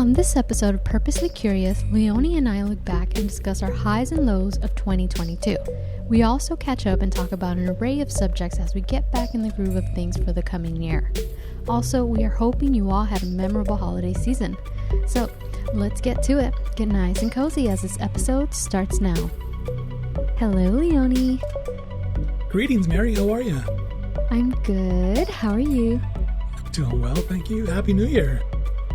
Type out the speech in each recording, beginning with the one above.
On this episode of Purposely Curious, Leone and I look back and discuss our highs and lows of 2022. We also catch up and talk about an array of subjects as we get back in the groove of things for the coming year. Also, we are hoping you all had a memorable holiday season. So, let's get to it. Get nice and cozy as this episode starts now. Hello, Leone. Greetings, Mary. How are you? I'm good. How are you? I'm doing well, thank you. Happy New Year.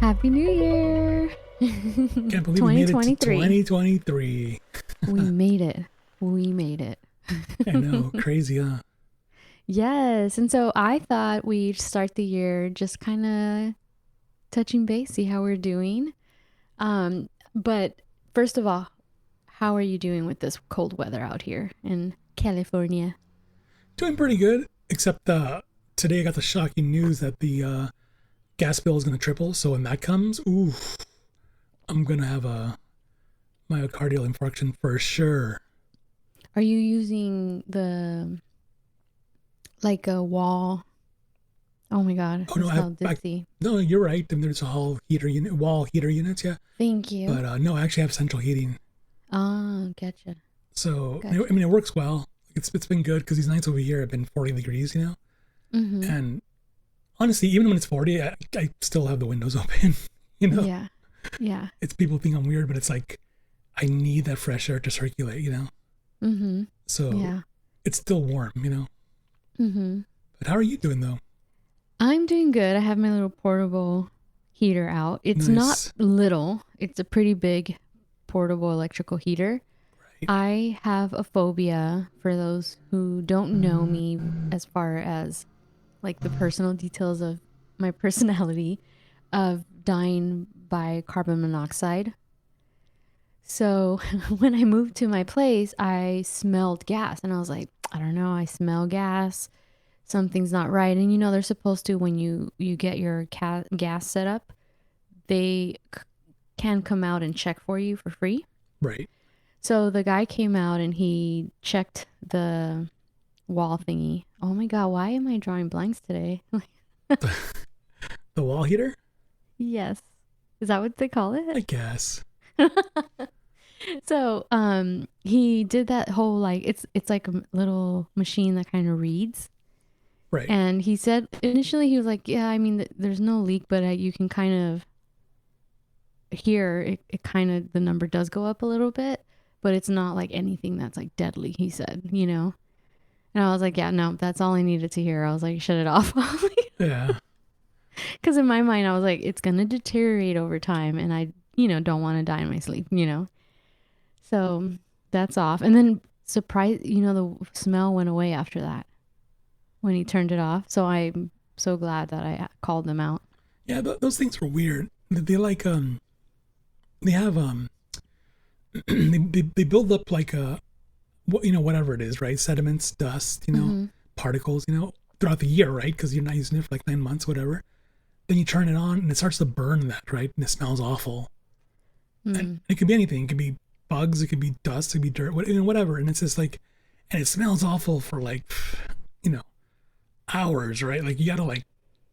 Happy New Year. Can't believe we made it to 2023. We made it. We made it. I know. Crazy, huh? Yes. And so I thought we'd start the year just kind of touching base, see how we're doing. But first of all, how are you doing with this cold weather out here in California? Doing pretty good, except today I got the shocking news that the gas bill is going to triple. So when that comes, I'm going to have a myocardial infarction for sure. Are you using a wall? Oh my God. Oh, no, you're right. And there's a wall heater units, yeah. Thank you. But no, I actually have central heating. Oh, gotcha. So, Gotcha. I mean, it works well. It's been good because these nights over here have been 40 degrees, you know? Mm-hmm. And honestly, even when it's 40, I still have the windows open, you know? Yeah. Yeah. It's people think I'm weird, but it's like, I need that fresh air to circulate, you know? Mm-hmm. So yeah. It's still warm, you know? Mm-hmm. But how are you doing though? I'm doing good. I have my little portable heater out. It's Nice. not little. It's a pretty big portable electrical heater. Right. I have a phobia, for those who don't know me as far as like the personal details of my personality, of dying by carbon monoxide. So when I moved to my place, I smelled gas and I was like, I don't know, I smell gas. Something's not right. And you know, they're supposed to, when you get your gas set up, they can come out and check for you for free. Right. So the guy came out and he checked the wall thingy. Oh my God, why am I drawing blanks today? The wall heater? Yes. Is that what they call it? I guess. So he did that whole, like, it's like a little machine that kind of reads. Right. And he said initially, he was like, yeah, I mean, there's no leak, but you can kind of hear it kind of, the number does go up a little bit, but it's not like anything that's like deadly, he said, you know? And I was like, yeah, no, that's all I needed to hear. I was like, shut it off. Yeah. Because in my mind, I was like, it's going to deteriorate over time. And I, don't want to die in my sleep, So that's off. And then the smell went away after that when he turned it off. So I'm so glad that I called them out. Yeah, those things were weird. They like, they have, they build up like whatever it is, right? Sediments, dust, Mm-hmm. particles, throughout the year, right? Because you're not using it for like 9 months, whatever. Then you turn it on and it starts to burn that, right? And it smells awful. And it could be anything. It could be bugs. It could be dust. It could be dirt, whatever. And it's just like, and it smells awful for like, hours, right? Like you got to like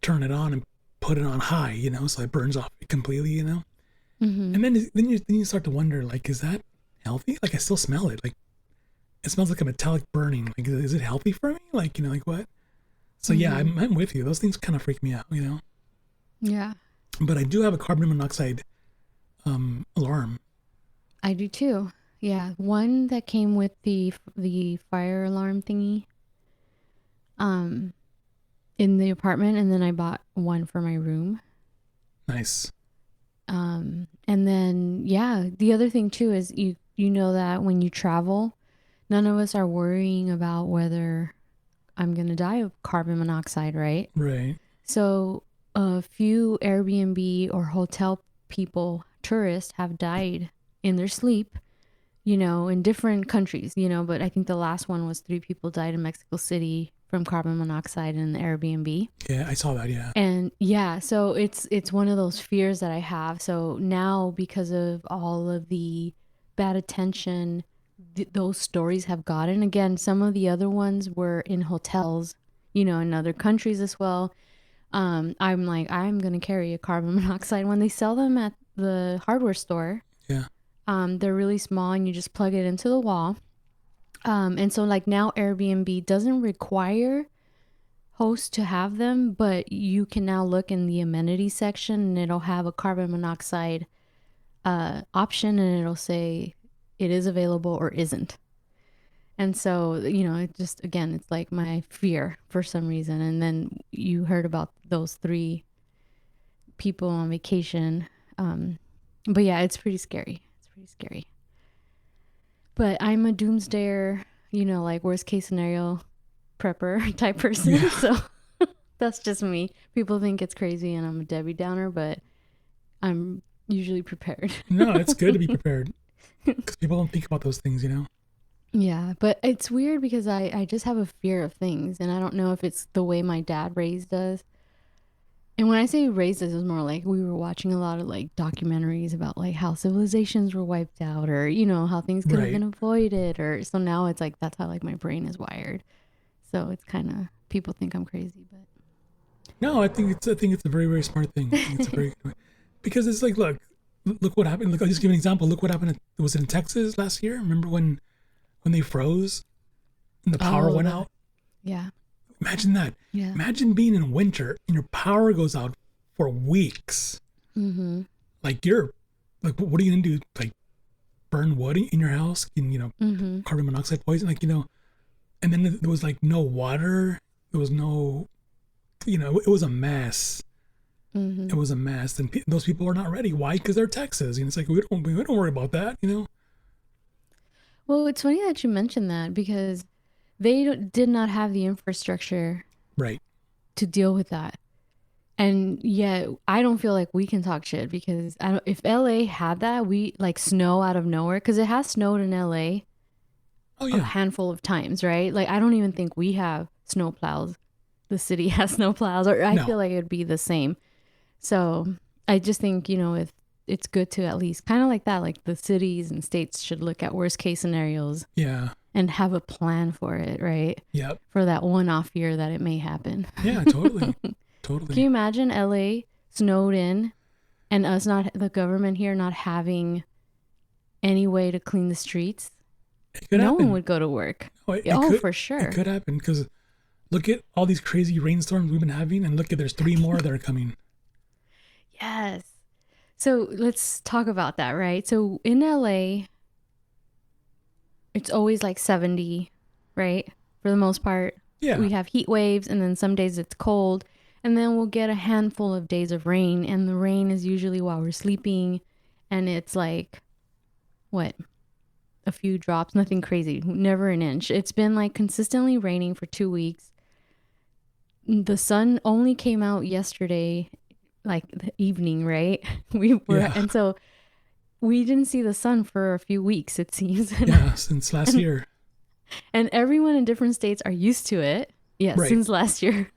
turn it on and put it on high, so it burns off completely, Mm-hmm. And then you start to wonder, like, is that healthy? Like I still smell it. Like it smells like a metallic burning. Like, is it healthy for me? Like, like what? So yeah, I'm with you. Those things kind of freak me out, Yeah. But I do have a carbon monoxide alarm. I do too. Yeah. One that came with the fire alarm thingy in the apartment, and then I bought one for my room. Nice. And then the other thing too is you know that when you travel, none of us are worrying about whether I'm going to die of carbon monoxide, right? Right. So a few Airbnb or hotel people, tourists, have died in their sleep, in different countries, but I think the last one was 3 people died in Mexico City from carbon monoxide in the Airbnb. Yeah, I saw that, yeah. And so it's one of those fears that I have. So now, because of all of the bad attention those stories have gotten, again, some of the other ones were in hotels, in other countries as well. I'm like, I'm going to carry a carbon monoxide when they sell them at the hardware store. Yeah. They're really small and you just plug it into the wall. And so like now Airbnb doesn't require hosts to have them, but you can now look in the amenities section and it'll have a carbon monoxide option, and it'll say it is available or isn't. And so, it just, again, it's like my fear for some reason. And then you heard about those 3 people on vacation. But yeah, it's pretty scary. It's pretty scary. But I'm a doomsdayer, like worst case scenario prepper type person. Yeah. So that's just me. People think it's crazy and I'm a Debbie Downer, but I'm usually prepared. No, it's good to be prepared because people don't think about those things, you know? Yeah, but it's weird because I just have a fear of things, and I don't know if it's the way my dad raised us. And when I say raised us, it was more like we were watching a lot of like documentaries about like how civilizations were wiped out, or how things could have Right. been avoided, or so now it's like that's how like my brain is wired. So it's kind of, people think I'm crazy, No, I think it's a very, very smart thing. I think it's a very good way. Because it's like, look what happened. Look, I'll just give you an example. Look what happened. Was it in Texas last year? Remember when they froze and the power went out? yeah, Imagine that. yeah, Imagine being in winter and your power goes out for weeks. mm-hmm, Like you're, like, what are you gonna do? Like burn wood in your house and mm-hmm, carbon monoxide poison? Like and then there was like no water. There was no, it was a mess. mm-hmm. It was a mess, and those people are not ready. Why? Because they're Texas, and it's like we don't worry about that. Well, it's funny that you mentioned that because they did not have the infrastructure Right. to deal with that. And yet, I don't feel like we can talk shit because I don't, if LA had that, we like snow out of nowhere, because it has snowed in LA Oh a yeah. handful of times, right? Like, I don't even think we have snow plows. The city has snow plows, or I No. feel like it'd be the same. So I just think, it's good to at least kind of like that, like the cities and states should look at worst case scenarios Yeah. and have a plan for it, right? Yep. For that one off year that it may happen. Yeah. Totally. Can you Totally. imagine LA snowed in and us not, the government here not having any way to clean the streets? It could No one happen. would go to work. Oh, it, it Oh, could. for It sure. could happen because look at all these crazy rainstorms we've been having, and look at there's 3 more that are coming. Yes. So let's talk about that, right? So in LA, it's always like 70, right? For the most part. Yeah. We have heat waves, and then some days it's cold, and then we'll get a handful of days of rain, and the rain is usually while we're sleeping, and it's like, what? A few drops, nothing crazy, never an inch. It's been like consistently raining for 2 weeks. The sun only came out yesterday, like the evening, right? Yeah. And so we didn't see the sun for a few weeks, it seems. Yeah. Since last year. And everyone in different states are used to it. Yes, Right. since last year.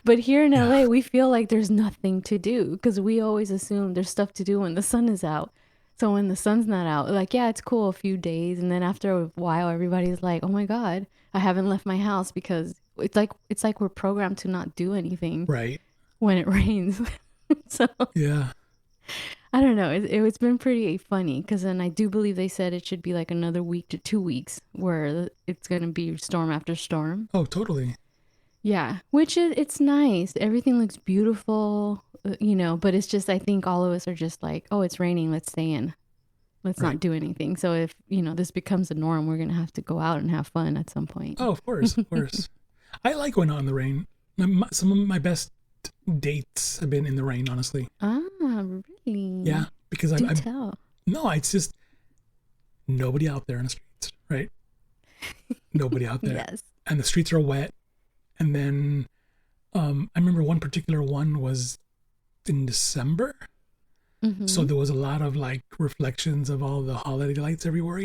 But here in Yeah. LA, we feel like there's nothing to do because we always assume there's stuff to do when the sun is out. So when the sun's not out, like, yeah, it's cool a few days. And then after a while, everybody's like, oh my God, I haven't left my house, because it's like we're programmed to not do anything Right. when it rains. So Yeah. I don't know. It's been pretty funny because then I do believe they said it should be like another week to 2 weeks where it's going to be storm after storm. Oh, totally. Yeah, which it's nice. Everything looks beautiful, but it's just, I think all of us are just like, oh, it's raining. Let's stay in. Let's Right. not do anything. So if, this becomes a norm, we're going to have to go out and have fun at some point. Oh, of course. Of course. I like going out in the rain. Some of my best dates have been in the rain, honestly. Ah, really? Yeah. Because Do I'm tell. no, it's just nobody out there in the streets, right? Nobody out there. Yes. And the streets are wet. And then I remember one particular one was in December. Mm-hmm. So there was a lot of like reflections of all the holiday lights everywhere,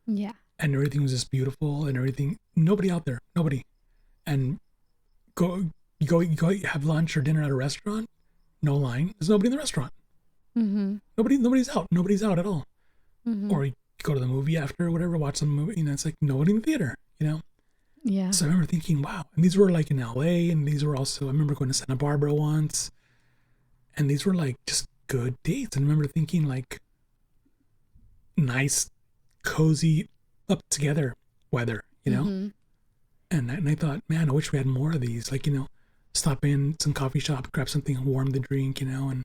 Yeah. and everything was just beautiful and everything. Nobody out there, nobody. And you go have lunch or dinner at a restaurant, no line. There's nobody in the restaurant. Mm-hmm. Nobody's out at all. Mm-hmm. Or you go to the movie after or whatever, watch some movie, it's like nobody in the theater. Yeah. So I remember thinking, wow. And these were like in LA, and these were also, I remember going to Santa Barbara once, and these were like just good dates. And I remember thinking like nice, cozy, up together weather, you know? Mm-hmm. And I thought, man, I wish we had more of these. Like, stop in some coffee shop, grab something warm to drink, and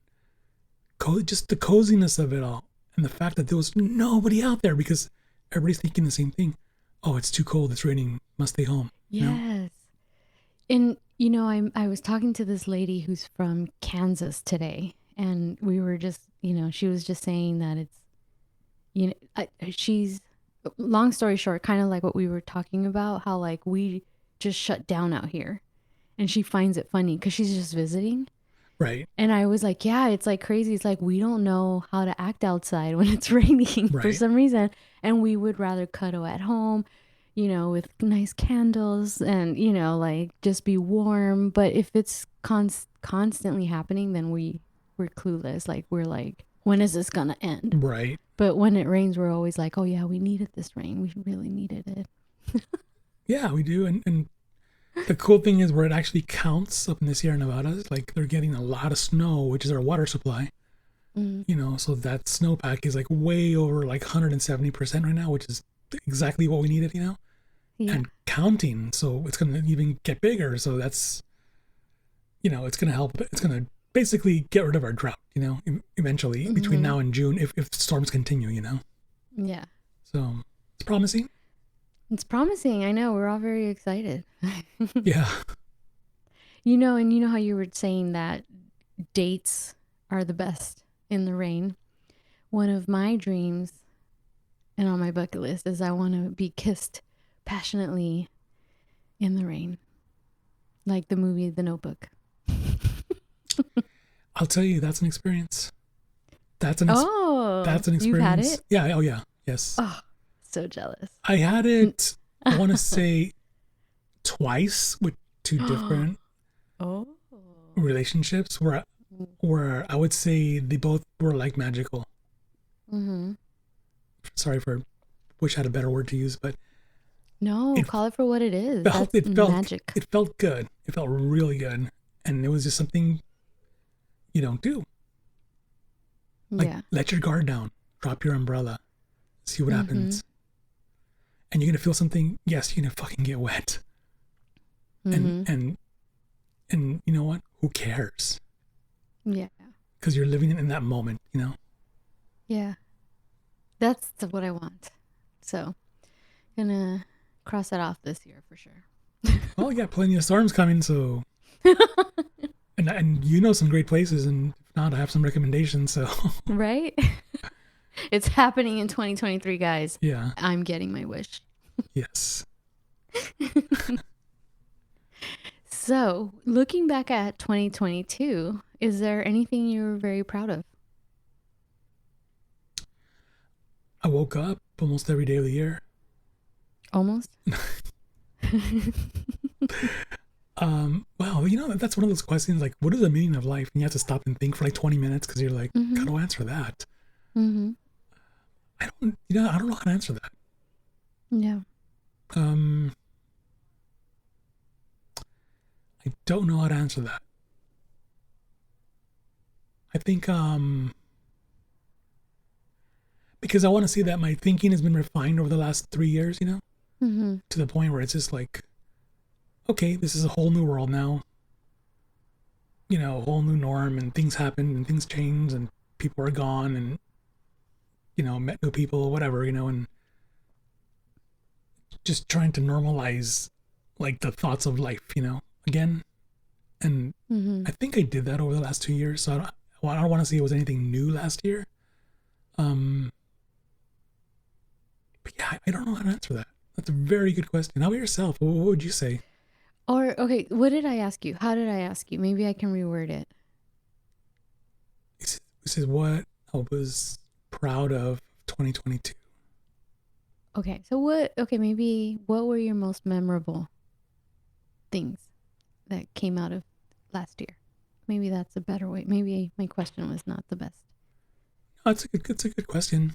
just the coziness of it all. And the fact that there was nobody out there because everybody's thinking the same thing. Oh, it's too cold. It's raining. Must stay home. Yes. And I was talking to this lady who's from Kansas today, and we were just, she was just saying that it's, she's, long story short, kind of like what we were talking about, how like we just shut down out here, and she finds it funny because she's just visiting. Right. And I was like, yeah, it's like crazy. It's like we don't know how to act outside when it's raining for Right. some reason. And we would rather cuddle at home, with nice candles and, like just be warm. But if it's constantly happening, then we're clueless. Like we're like, when is this going to end? Right. But when it rains, we're always like, oh, yeah, we needed this rain. We really needed it. Yeah, we do. And the cool thing is where it actually counts up in the Sierra Nevadas, like they're getting a lot of snow, which is our water supply. So that snowpack is like way over like 170% right now, which is exactly what we needed. Yeah. And counting. So it's going to even get bigger. So that's, it's going to help. It's going to basically get rid of our drought, eventually between now and June if storms continue. Yeah. So it's promising. It's promising. I know. We're all very excited. Yeah. And you know how you were saying that dates are the best in the rain? One of my dreams and on my bucket list is I want to be kissed passionately in the rain, like the movie The Notebook. I'll tell you, that's an experience. That's an experience. You've had it? Yeah. Oh, yeah. Yes. Oh, so jealous. I had it, I want to say, twice with two different Oh. relationships where I would say they both were like magical. Mm-hmm. Sorry for, wish I had a better word to use, but No, call it for what it is. That's magic. It felt good. It felt really good. And it was just something you don't do. Like, let your guard down, drop your umbrella, see what happens. And you're going to feel something. Yes, you're going to fucking get wet. And you know what? Who cares? Yeah. Because you're living in that moment. Yeah. That's what I want. So, gonna cross that off this year for sure. Well, you got plenty of storms coming, so. and you know some great places, and if not, I have some recommendations, so. Right? It's happening in 2023, guys. Yeah. I'm getting my wish. Yes. So, looking back at 2022, is there anything you're very proud of? I woke up almost every day of the year. Almost? Well, that's one of those questions, like, what is the meaning of life? And you have to stop and think for like 20 minutes because you're like, how do I answer that? Mm-hmm. I don't know how to answer that. Yeah. I don't know how to answer that. I think, because I want to say that my thinking has been refined over the last 3 years, to the point where it's just like, okay, this is a whole new world now, a whole new norm, and things happen and things change and people are gone and, met new people, whatever, and just trying to normalize like the thoughts of life, again. And I think I did that over the last 2 years. So I don't want to say it was anything new last year. But yeah, I don't know how to answer that. That's a very good question. How about yourself? What would you say? Or, okay, what did I ask you? How did I ask you? Maybe I can reword it. This is what I was proud of 2022. Okay, so maybe what were your most memorable things that came out of last year? Maybe that's a better way. Maybe my question was not the best. No, it's a good question.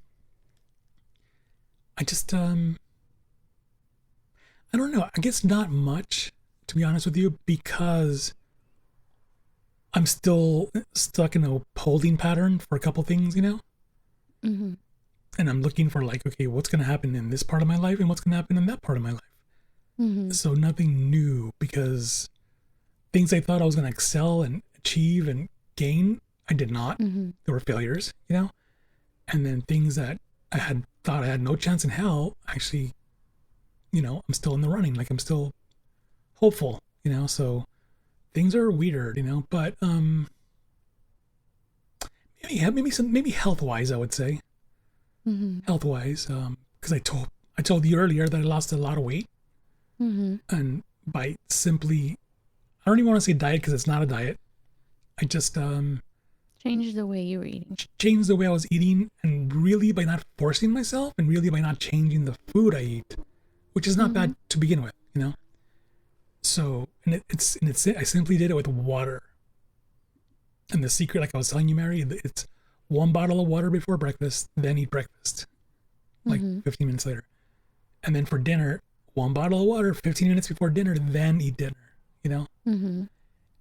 I just, I don't know. I guess not much, to be honest with you, because I'm still stuck in a holding pattern for a couple things, Mm-hmm. and I'm looking for like, okay, what's going to happen in this part of my life and what's going to happen in that part of my life. Mm-hmm. So nothing new, because things I thought I was going to excel and achieve and gain, I did not. Mm-hmm. There were failures, and then things that I had thought I had no chance in hell, actually, I'm still in the running. Like I'm still hopeful, so things are weird, but maybe health wise, I would say Mm-hmm. health wise, because I told you earlier that I lost a lot of weight, Mm-hmm. and by simply, I don't even want to say diet because it's not a diet. I just Change the way you were eating. changed the way I was eating, and really by not forcing myself, and really by not changing the food I eat, which is not Mm-hmm. bad to begin with. So, and I simply did it with water. And the secret, like I was telling you, Mary, it's one bottle of water before breakfast, then eat breakfast, like Mm-hmm. 15 minutes later. And then for dinner, one bottle of water 15 minutes before dinner, then eat dinner, you know? Mm-hmm.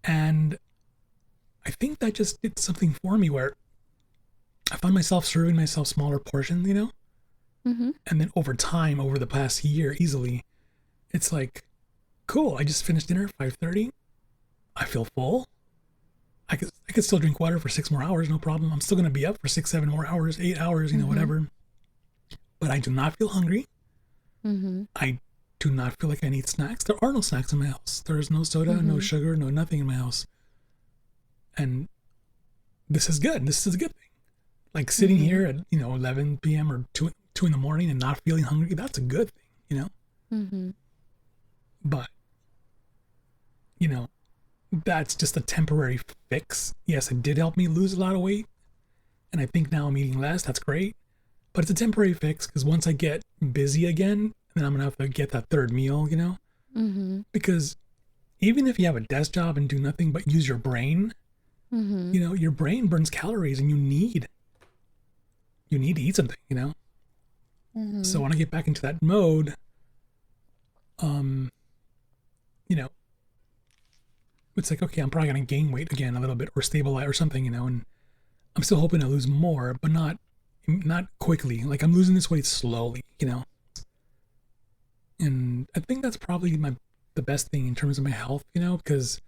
And I think that just did something for me where I found myself serving myself smaller portions, Mm-hmm. And then over time, over the past year, easily, it's like, cool, I just finished dinner, 5:30. I feel full. I could still drink water for 6 more hours, no problem. I'm still gonna be up for 6, 7 more hours, 8 hours, Mm-hmm. whatever. But I do not feel hungry. Mm-hmm. I do not feel like I need snacks. There are no snacks in my house. There is no soda, no Mm-hmm. sugar, no nothing in my house. And this is good. This is a good thing. Like sitting Mm-hmm. here at 11 p.m. or 2 in the morning and not feeling hungry, that's a good thing. Mm-hmm. But you know that's just a temporary fix. Yes, it did help me lose a lot of weight, and I think now I'm eating less. That's great. But it's a temporary fix because once I get busy again, then I'm gonna have to get that third meal, Mm-hmm. because even if you have a desk job and do nothing but use your brain, Mm-hmm. your brain burns calories and you need to eat something. So Mm-hmm. I want to get back into that mode. Um, you know, it's like, okay, I'm probably gonna gain weight again a little bit or stabilize or something, and I'm still hoping to lose more, but not quickly. Like I'm losing this weight slowly. And I think that's probably the best thing in terms of my health, because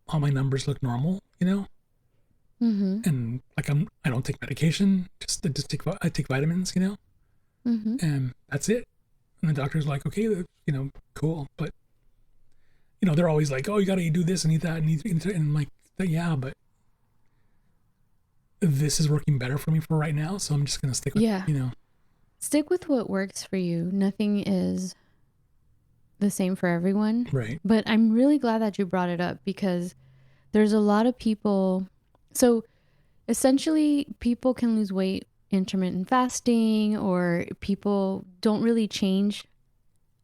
all my numbers look normal. Mm-hmm. And like I don't take medication, I take vitamins. Mm-hmm. And that's it. And the doctor's like, okay, cool, but they're always like, oh, you gotta do this and eat that and I'm like, yeah, but this is working better for me for right now, so I'm just gonna stick with Yeah. Stick with what works for you. Nothing is the same for everyone. right, But I'm really glad that you brought it up because there's a lot of people. So essentially, people can lose weight intermittent fasting, or people don't really change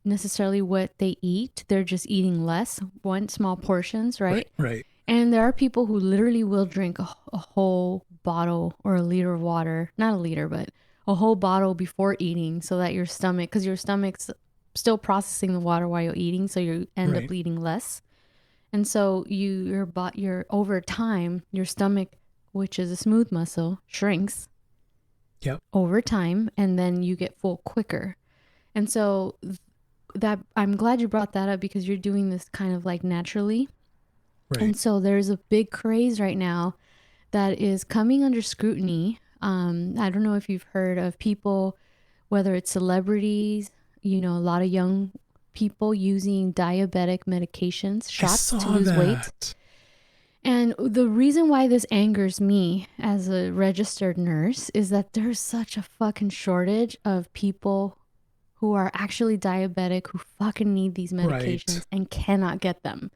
necessarily what they eat. They're just eating less, one small portions, right, right? right, And there are people who literally will drink a whole bottle or a liter of water, not a liter, but a whole bottle before eating so that your stomach, because your stomach's still processing the water while you're eating, so you end up right. eating less. And so your over time, your stomach, which is a smooth muscle, shrinks Yep, over time, and then you get full quicker. And so that I'm glad you brought that up because you're doing this kind of like naturally. right. And so there's a big craze right now that is coming under scrutiny. I don't know if you've heard of people, whether it's celebrities, a lot of young people using diabetic medications, I shots to saw lose weight. that. And the reason why this angers me as a registered nurse is that there's such a fucking shortage of people who are actually diabetic who fucking need these Right. medications and cannot get them.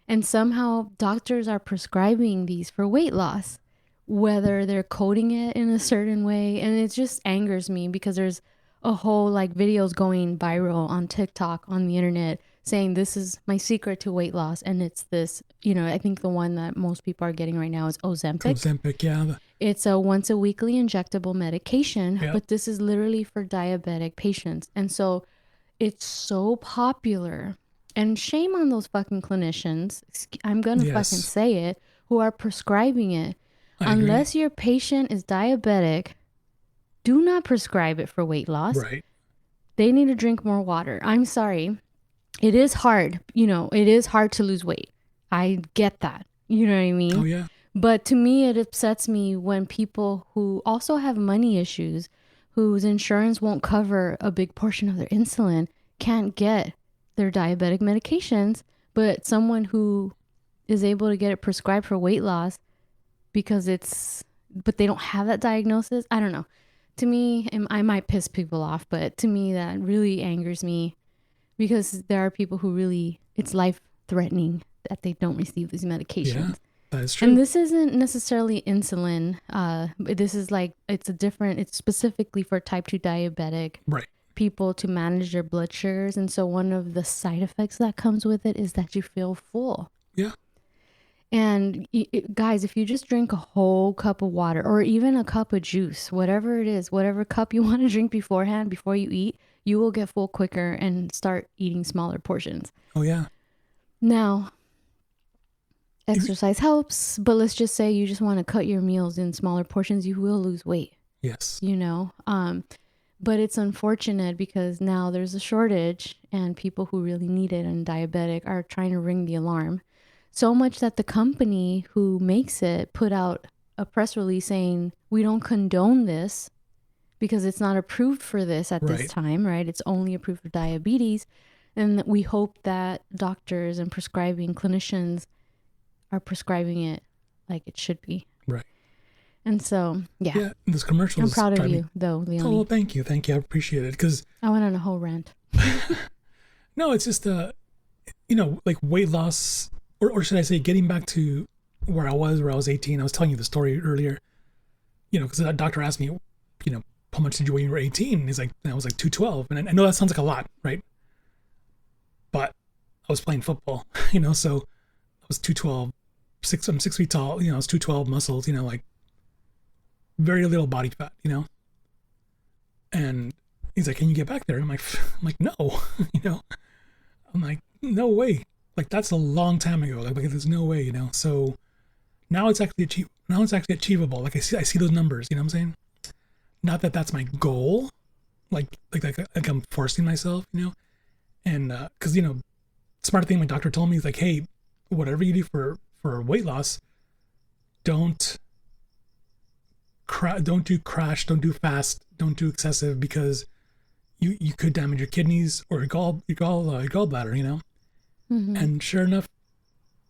And somehow doctors are prescribing these for weight loss, whether they're coding it in a certain way. And it just angers me because there's a whole like videos going viral on TikTok, on the internet, saying this is my secret to weight loss. And it's this, I think the one that most people are getting right now is Ozempic. Ozempic, yeah. It's a once a weekly injectable medication, Yep. but this is literally for diabetic patients. And so it's so popular. And shame on those fucking clinicians. I'm going to fucking Yes. say it, who are prescribing it. I agree. Unless your patient is diabetic, do not prescribe it for weight loss. Right. They need to drink more water. I'm sorry. It is hard. It is hard to lose weight. I get that. You know what I Oh mean? yeah. But to me, it upsets me when people who also have money issues, whose insurance won't cover a big portion of their insulin, can't get their diabetic medications, but someone who is able to get it prescribed for weight loss because but they don't have that diagnosis. I don't know. To me, I might piss people off, but to me, that really angers me because there are people who really, it's life threatening that they don't receive these Yeah. medications. That is And true. this isn't necessarily insulin. This is like, it's specifically for type 2 diabetic Right. people to manage their blood sugars. And so one of the side effects that comes with it is that you feel full. Yeah. And guys, if you just drink a whole cup of water or even a cup of juice, whatever it is, whatever cup you want to drink beforehand, before you eat, you will get full quicker and start eating smaller portions. Oh yeah. Now, If- exercise helps, but let's just say you just want to cut your meals in smaller portions, you will lose weight, yes. you know? But it's unfortunate because now there's a shortage and people who really need it and diabetic are trying to ring the alarm. So much that the company who makes it put out a press release saying, we don't condone this because it's not approved for this at this Right. time, right? It's only approved for diabetes. And we hope that doctors and prescribing clinicians are prescribing it like it should be. Right. And so, yeah, Yeah. This commercial I'm is proud of driving me. you, though, Oh, well, Leone. thank you. Thank you. I appreciate it. Because I went on a whole rant. no, it's just like weight loss, or should I say, getting back to where I was 18. I was telling you the story earlier. Because that doctor asked me, how much did you weigh when you were 18? And he's like, and I was like 212. And I know that sounds like a lot, right? But I was playing football, so I was 212, I'm 6 feet tall, I was 212 muscles, like very little body fat, and he's like, can you get back there? I'm like, no, I'm like, no way. Like, that's a long time ago. Like there's no way, so now it's actually achievable. Like I see those numbers, you know what I'm saying? Not that that's my goal, like I'm forcing myself, and because smart thing my doctor told me is like, hey, whatever you do for weight loss, don't don't do crash, don't do fast, don't do excessive, because you could damage your kidneys or your gallbladder, Mm-hmm. And sure enough,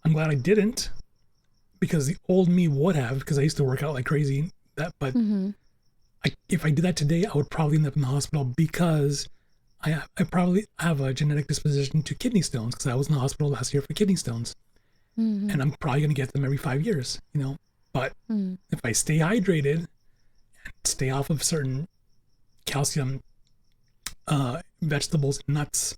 I'm glad I didn't, because the old me would have, because I used to work out like crazy. But Mm-hmm. if I did that today, I would probably end up in the hospital, because I probably have a genetic disposition to kidney stones, because I was in the hospital last year for kidney stones, Mm-hmm. and I'm probably going to get them every 5 years, But Mm-hmm. if I stay hydrated, stay off of certain calcium vegetables, nuts,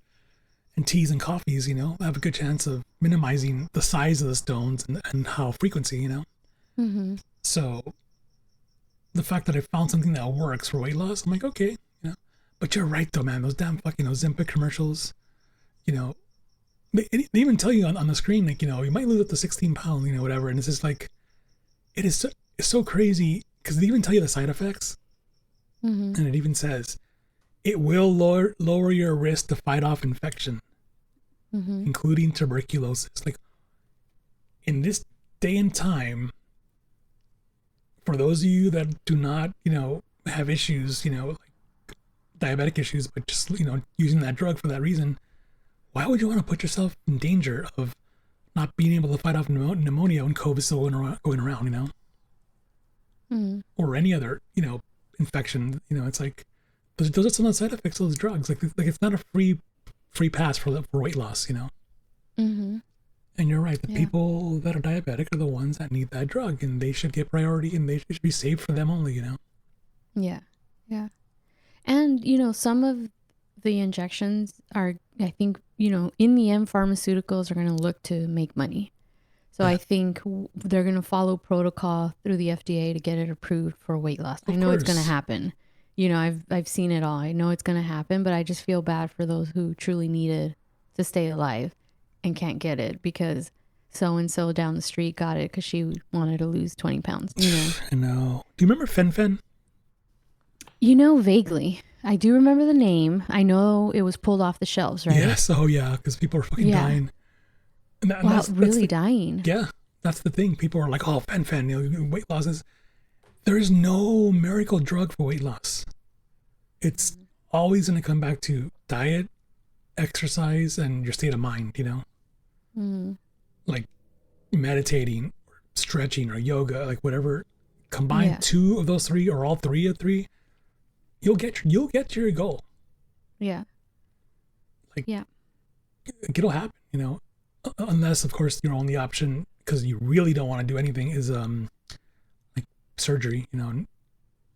and teas and coffees, I have a good chance of minimizing the size of the stones and how frequency, Mm-hmm. So the fact that I found something that works for weight loss, I'm like, okay, But you're right though, man. Those damn fucking Ozempic commercials, you know, they even tell you on the screen, like, you might lose up to 16 pounds, whatever. And it's just like, it's so crazy, because they even tell you the side effects. Mm-hmm. And it even says, it will lower your risk to fight off infection, Mm-hmm. including tuberculosis. Like, in this day and time, for those of you that do not, have issues, like diabetic issues, but just, using that drug for that reason, why would you want to put yourself in danger of not being able to fight off pneumonia when COVID is still going around, Mm-hmm. or any other, infection? It's like, those are some of the side effects of those drugs. Like it's not a free pass for weight loss, Mm-hmm. And you're right. The Yeah. people that are diabetic are the ones that need that drug, and they should get priority, and they should be saved for them only, Yeah. Yeah. And, some of the injections are, I think, in the end, pharmaceuticals are going to look to make money. So Yeah. I think they're going to follow protocol through the FDA to get it approved for weight loss. I Of know it's going to course. happen. I've seen it all. I know it's going to happen, but I just feel bad for those who truly need it to stay alive and can't get it, because so and so down the street got it because she wanted to lose 20 pounds, you know. I know. Do you remember Fen Fen? Vaguely. I do remember the name. I know it was pulled off the shelves, right? Yes. Oh yeah, because people are fucking Yeah. dying. And, Wow, that's really the dying. yeah. That's the thing. People are like, oh, Fen Fen, weight loss is. There is no miracle drug for weight loss. It's always going to come back to diet, exercise, and your state of mind. Mm. Like meditating, or stretching, or yoga, like whatever. Combine Yeah. two of those three, or all three of three, you'll get to your goal. Yeah. Like Yeah. it'll happen. Unless of course your only option, because you really don't want to do anything, is like surgery. And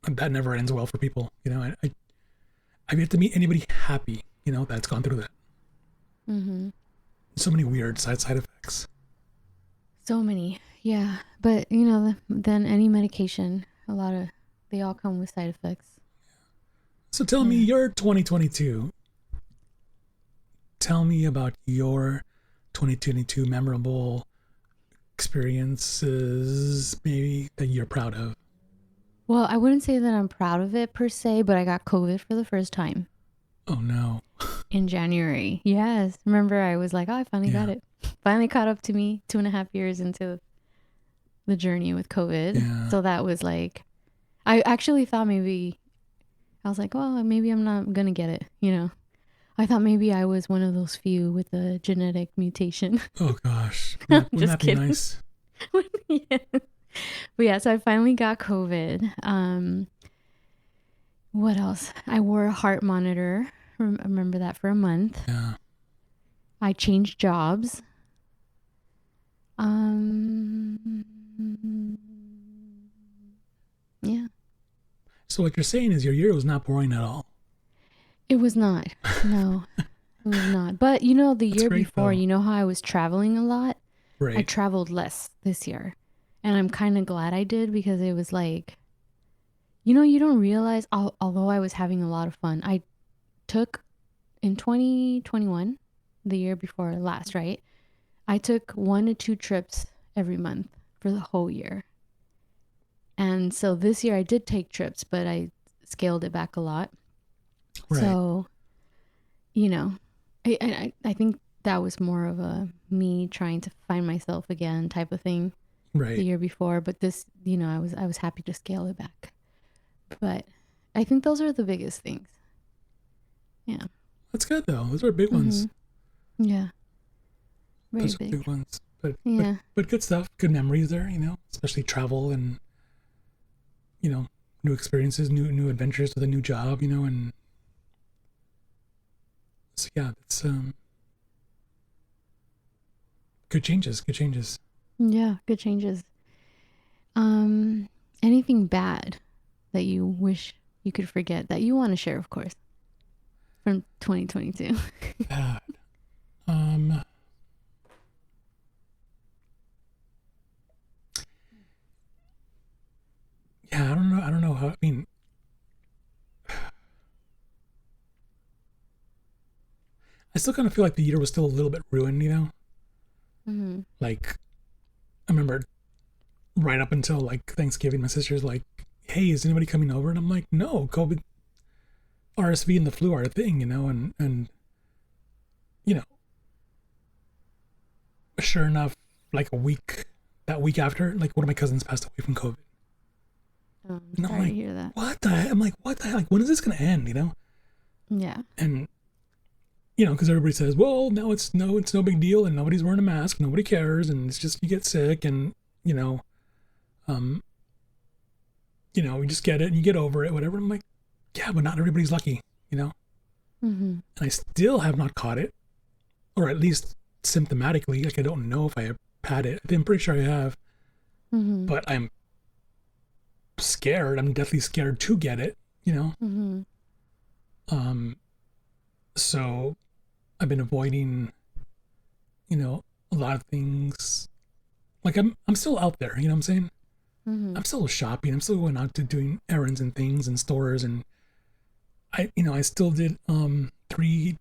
that never ends well for people. I've yet to meet anybody happy. That's gone through that. Mm-hmm. So many weird side effects. So many. Yeah. But, then any medication, they all come with side effects. So tell me, Yeah. your 2022. Tell me about your 2022 memorable experiences, maybe that you're proud of. Well, I wouldn't say that I'm proud of it per se, but I got COVID for the first time Oh no. in January. Yes. Remember, I was like, oh, I finally got Yeah. it. Finally caught up to me 2.5 years into the journey with COVID. Yeah. So that was like, I actually thought I was like, well, maybe I'm not going to get it. I thought maybe I was one of those few with a genetic mutation. Oh gosh. Wouldn't Just that be kidding. nice? Yeah. But yeah, so I finally got COVID. What else? I wore a heart monitor. Remember that for a month. Yeah. I changed jobs. Um, yeah, So what you're saying is your year was not boring at all. it was not. No, it was not. But the That's year great before, though. how I was traveling a lot? I Right. traveled less this year. And I'm kind of glad I did because it was like, you don't realize, although I was having a lot of fun, I took in 2021, the year before last, right? I took 1 to 2 trips every month for the whole year. And so this year I did take trips, but I scaled it back a lot. Right. So, you know, I think that was more of a me trying to find myself again type of thing the Right. year before. But this, I was happy to scale it back. But I think those are the biggest things. Yeah. That's good though. Those are big Mm-hmm. ones. Yeah. Very Those are big. big ones. But Yeah. but good stuff. Good memories there. Especially travel and new experiences, new adventures with a new job. And so yeah, it's good changes. Good changes. Yeah. Good changes. Anything bad that you wish you could forget that you want to share, of course, from 2022? Bad. Um. Yeah, I don't know. I don't know how. I mean, I still kind of feel like the year was still a little bit ruined. Mm-hmm. Like I remember right up until like Thanksgiving, my sister's like, "Hey, is anybody coming over?" And I'm like, "No, COVID, RSV, and the flu are a thing, and you know, sure enough, like that week after, like one of my cousins passed away from COVID, I'm and I'm sorry to like, hear that. what the? I'm like, what the hell? Like, when is this gonna end? Yeah. And because everybody says, well, now it's no big deal, and nobody's wearing a mask, nobody cares, and it's just you get sick, and um, you just get it and you get over it, whatever. I'm like, yeah, but not everybody's lucky, Mm-hmm. and I still have not caught it, or at least symptomatically. Like I don't know if I have had it. I'm pretty sure I have, Mm-hmm. but I'm scared. I'm deathly scared to get it, Mm-hmm. Um, so I've been avoiding, a lot of things. Like I'm still out there, you know what I'm saying? Mm-hmm. I'm still shopping. I'm still going out to doing errands and things and stores, and I still did three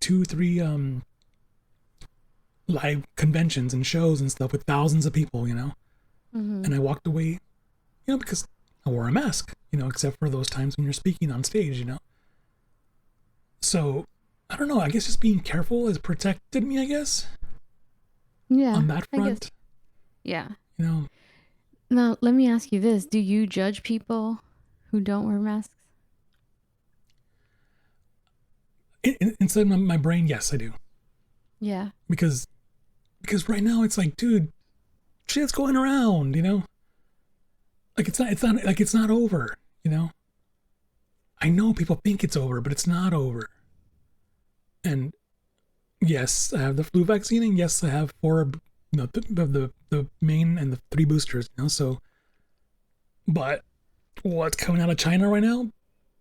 live conventions and shows and stuff with thousands of people, Mm-hmm. and I walked away, because I wore a mask, except for those times when you're speaking on stage. So I don't know. I guess just being careful has protected me, I guess, Yeah, on that I guess. front. Yeah. You know, Now, let me ask you this. Do you judge people who don't wear masks? inside my brain, yes, I do, Yeah. because right now it's like, dude, shit's going around. Like it's not over. I know people think it's over, but it's not over. And yes, I have the flu vaccine, and yes, I have four, the main and the three boosters. So, but what's coming out of China right now?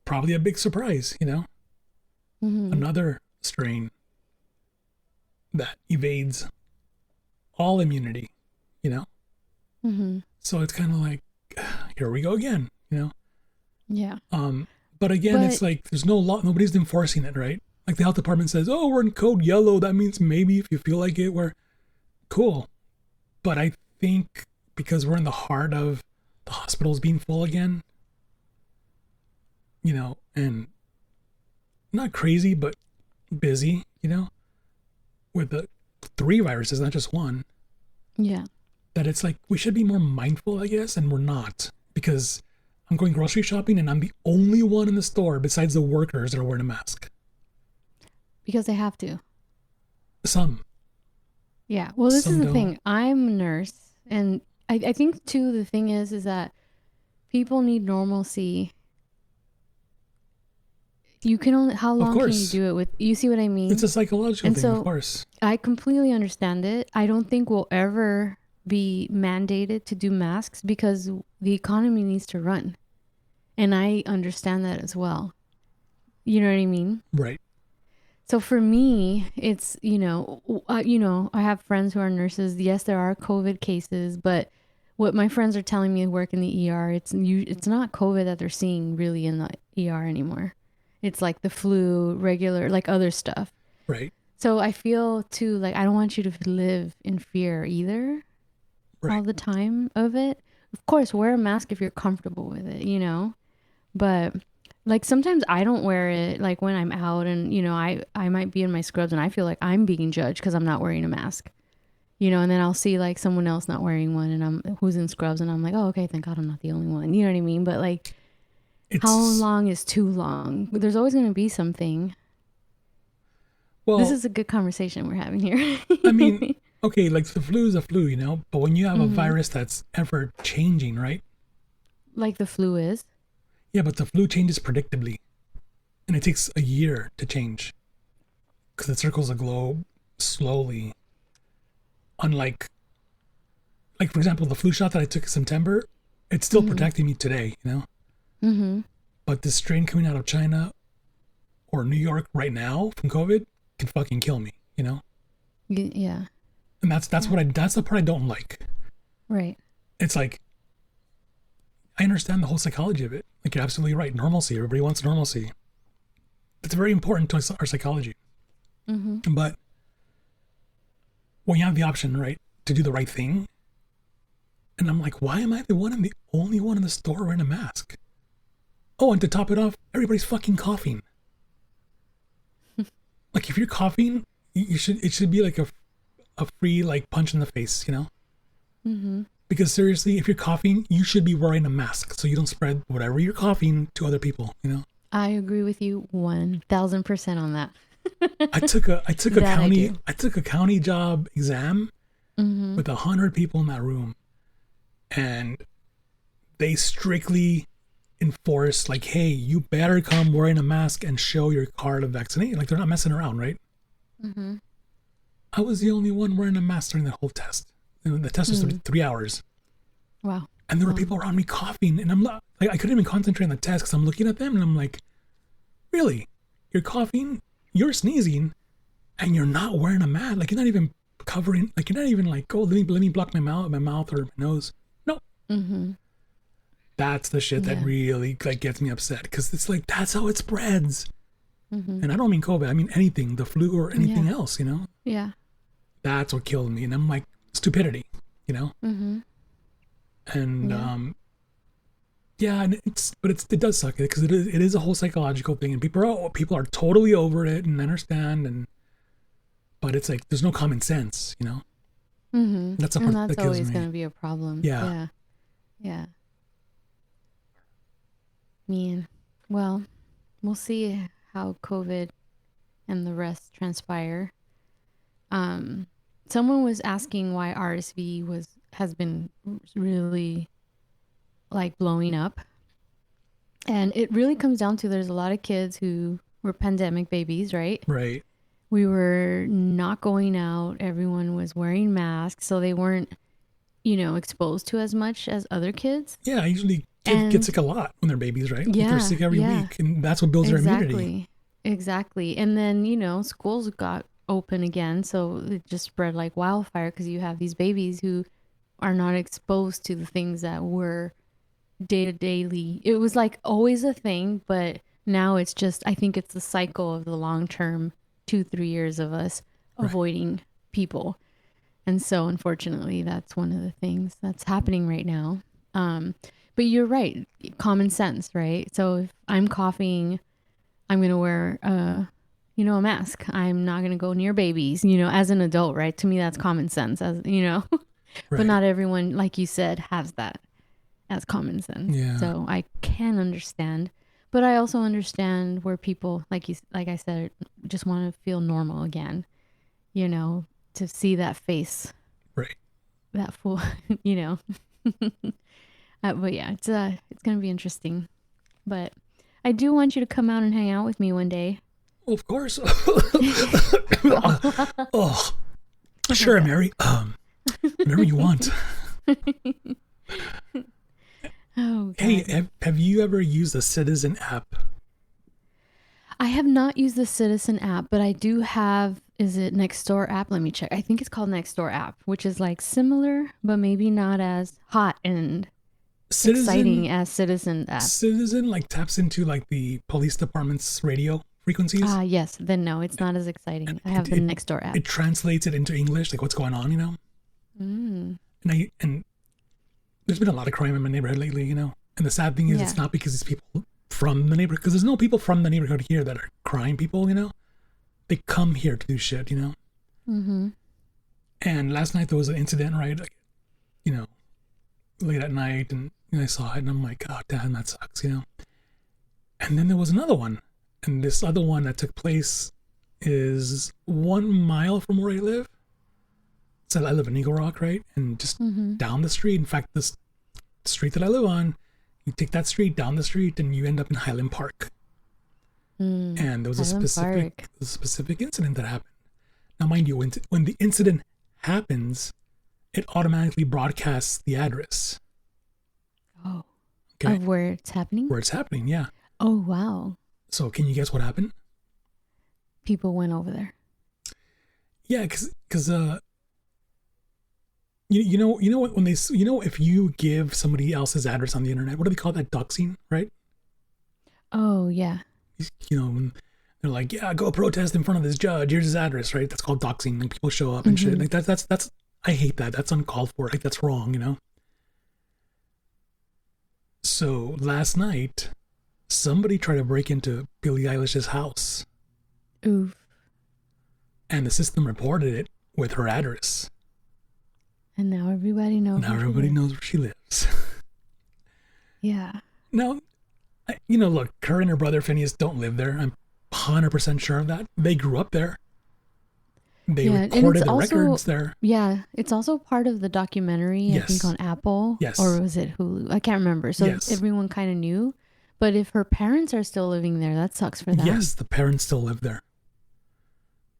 Probably a big surprise. Mm-hmm. Another strain that evades all immunity. You know, Mm-hmm. so it's kind of like, here we go again. Yeah. But again, it's But like there's no law, nobody's enforcing it, right? Like the health department says, oh, we're in code yellow. That means maybe if you feel like it, we're cool. But I think because we're in the heart of the hospitals being full again, and not crazy, but busy, with the three viruses, not just one, yeah. that it's like we should be more mindful, I guess, and we're not, because I'm going grocery shopping and I'm the only one in the store besides the workers that are wearing a mask. Because they have to. Some. Yeah. Well, this is Some the don't. thing. I'm a nurse, and I think too the thing is that people need normalcy. You can only how Of long can you course. do it with? You see what I It's mean? a psychological And thing, of so course. I completely understand it. I don't think we'll ever be mandated to do masks because the economy needs to run. And I understand that as well. You know what I mean? Right. So for me, it's, I have friends who are nurses. Yes, there are COVID cases, but what my friends are telling me who work in the ER, it's not COVID that they're seeing really in the ER anymore. It's like the flu, regular, like other stuff. Right. So I feel too like I don't want you to live in fear either Right. all the time of it. Of course, wear a mask if you're comfortable with it. But like sometimes I don't wear it like when I'm out and I might be in my scrubs and I feel like I'm being judged because I'm not wearing a mask. And then I'll see like someone else not wearing one and I'm who's in scrubs and I'm like, "Oh, okay, thank God I'm not the only one." You know what I mean? But like how It's, long is too long? There's always going to be something. This well, is a good conversation we're having here. I mean, okay, like the flu is a flu, but when you have a Mhm. virus that's ever changing, right? Like the flu is. Yeah, but the flu changes predictably, and it takes a year to change because it circles the globe slowly. Unlike, like for example, the flu shot that I took in September, it's still Mhm. protecting me today. Mhm. But this strain coming out of China or New York right now from COVID can fucking kill me. Yeah. And that's Yeah. that's the part I don't like. Right. It's like I understand the whole psychology of it. Like you're absolutely right. Normalcy. Everybody wants normalcy. It's very important to our psychology. Mhm. But when you have the option, right, to do the right thing, and I'm like, why am I the only one in the store wearing a mask? Oh, and to top it off, everybody's fucking coughing. Like if you're coughing, it should be like a free like punch in the face. Mhm. Because seriously, if you're coughing, you should be wearing a mask so you don't spread whatever you're coughing to other people. I agree with you 1000% on that. That I do. I took a county job exam Mhm. with 100 people in that room, and they strictly enforce like, hey, you better come wearing a mask and show your card of vaccination. Like they're not messing around, right? Mhm. I was the only one wearing a mask during the whole test. And the test was Mm. 3 hours, Wow. and there were Long. people around me coughing, and I'm like, I couldn't even concentrate on the test because I'm looking at them, and I'm like, really, you're coughing, you're sneezing, and you're not wearing a mask. Like you're not even covering. Like you're not even like, oh, let me block my mouth or my nose. No, Mhm. that's the shit that Yeah. really like gets me upset because it's like that's how it spreads. Mhm. And I don't mean COVID. I mean anything, the flu or anything Yeah. else. Yeah. That's what killed me. And I'm like, stupidity, you know? Mm-hmm. And Yeah. yeah, and it does suck because it is a whole psychological thing, and people are totally over it and understand, and but it's like there's no common sense, you know. Mm-hmm. That's the And part that's that kills always going me. to be a problem. Yeah, Yeah. Yeah. Man. Well, we'll see how COVID and the rest transpire. Um, Someone was asking why RSV has been really like blowing up, and it really comes down to there's a lot of kids who were pandemic babies, right? right. We were not going out. Everyone was wearing masks, so they weren't, exposed to as much as other kids. Yeah, I usually get And sick a lot when they're babies, right? Like they're yeah, sick every yeah, week, and that's what builds their immunity. exactly. Exactly. And then, schools got open again, so it just spread like wildfire because you have these babies who are not exposed to the things that were day to daily. It was like always a thing, but now it's just, I think it's the cycle of the long term 2, 3 years of us Right, avoiding people. And so, unfortunately, that's one of the things that's happening right now. Um, but you're right, common sense, right? So if I'm coughing, I'm gonna wear a mask. I'm not gonna go near babies, as an adult, right? To me, that's common sense, but right. not everyone, like you said, has that as common sense. Yeah, So I can understand, but I also understand where people, like I said, just want to feel normal again. You know, to see that face, right. that full, you know. But yeah, it's gonna be interesting. But I do want you to come out and hang out with me one day. Well, of course. Oh, Oh, oh my sure, god. Mary. Whenever you want. Oh Hey, god. have you ever used the Citizen app? I have not used the Citizen app, but I do have. Is it Nextdoor app? Let me check. I think it's called Nextdoor app, which is like similar, but maybe not as hot and Citizen exciting as Citizen app. Citizen like taps into like the police department's radio frequencies. Ah, yes. Then no, it's not as exciting. I It have the it, Nextdoor app. it translates it into English, like what's going on, you know. Mm. And there's been a lot of crime in my neighborhood lately, you know. And the sad thing is, Yeah. it's not because it's people from the neighborhood, because there's no people from the neighborhood here that are crime people, you know. They come here to do shit, you know. Mm-hmm. And last night there was an incident, right? Like, you know, late at night, and I saw it, and I'm like, oh damn, that sucks, you know. And then there was another one, and this other one that took place is 1 mile from where I live. So I live in Eagle Rock, right? And just Mm-hmm. down the street, in fact, this street that I live on, you take that street down the street, and you end up in Highland Park. Mm. And there was a Highland Park. specific incident that happened. Now, mind you, when the incident happens, it automatically broadcasts the address. Oh. Okay, Of where it's happening? where it's happening. Yeah. Oh, wow. So can you guess what happened? People went over there. Yeah, because you know what, when they, if you give somebody else's address on the internet, what do they call that? Doxing, right? Oh, yeah. When they're like, yeah, go protest in front of this judge, here's his address, right? That's called doxing, and people show up and shit Mm-hmm. like that's I hate that. That's uncalled for. Like, that's wrong, you know. So last night, somebody tried to break into Billie Eilish's house, Oof. and the system reported it with her address. And now everybody knows. Now where she everybody lives. knows where she lives. Yeah. Now, look, her and her brother Phineas don't live there. I'm 100% sure of that. They grew up there. They Yeah. And it's recorded the also, records there. yeah, it's also part of the documentary, I think Yes. on Apple, or Yes. was it Hulu? I can't remember. So Yes. everyone kind of knew. But if her parents are still living there, that sucks for them. Yes, the parents still live there.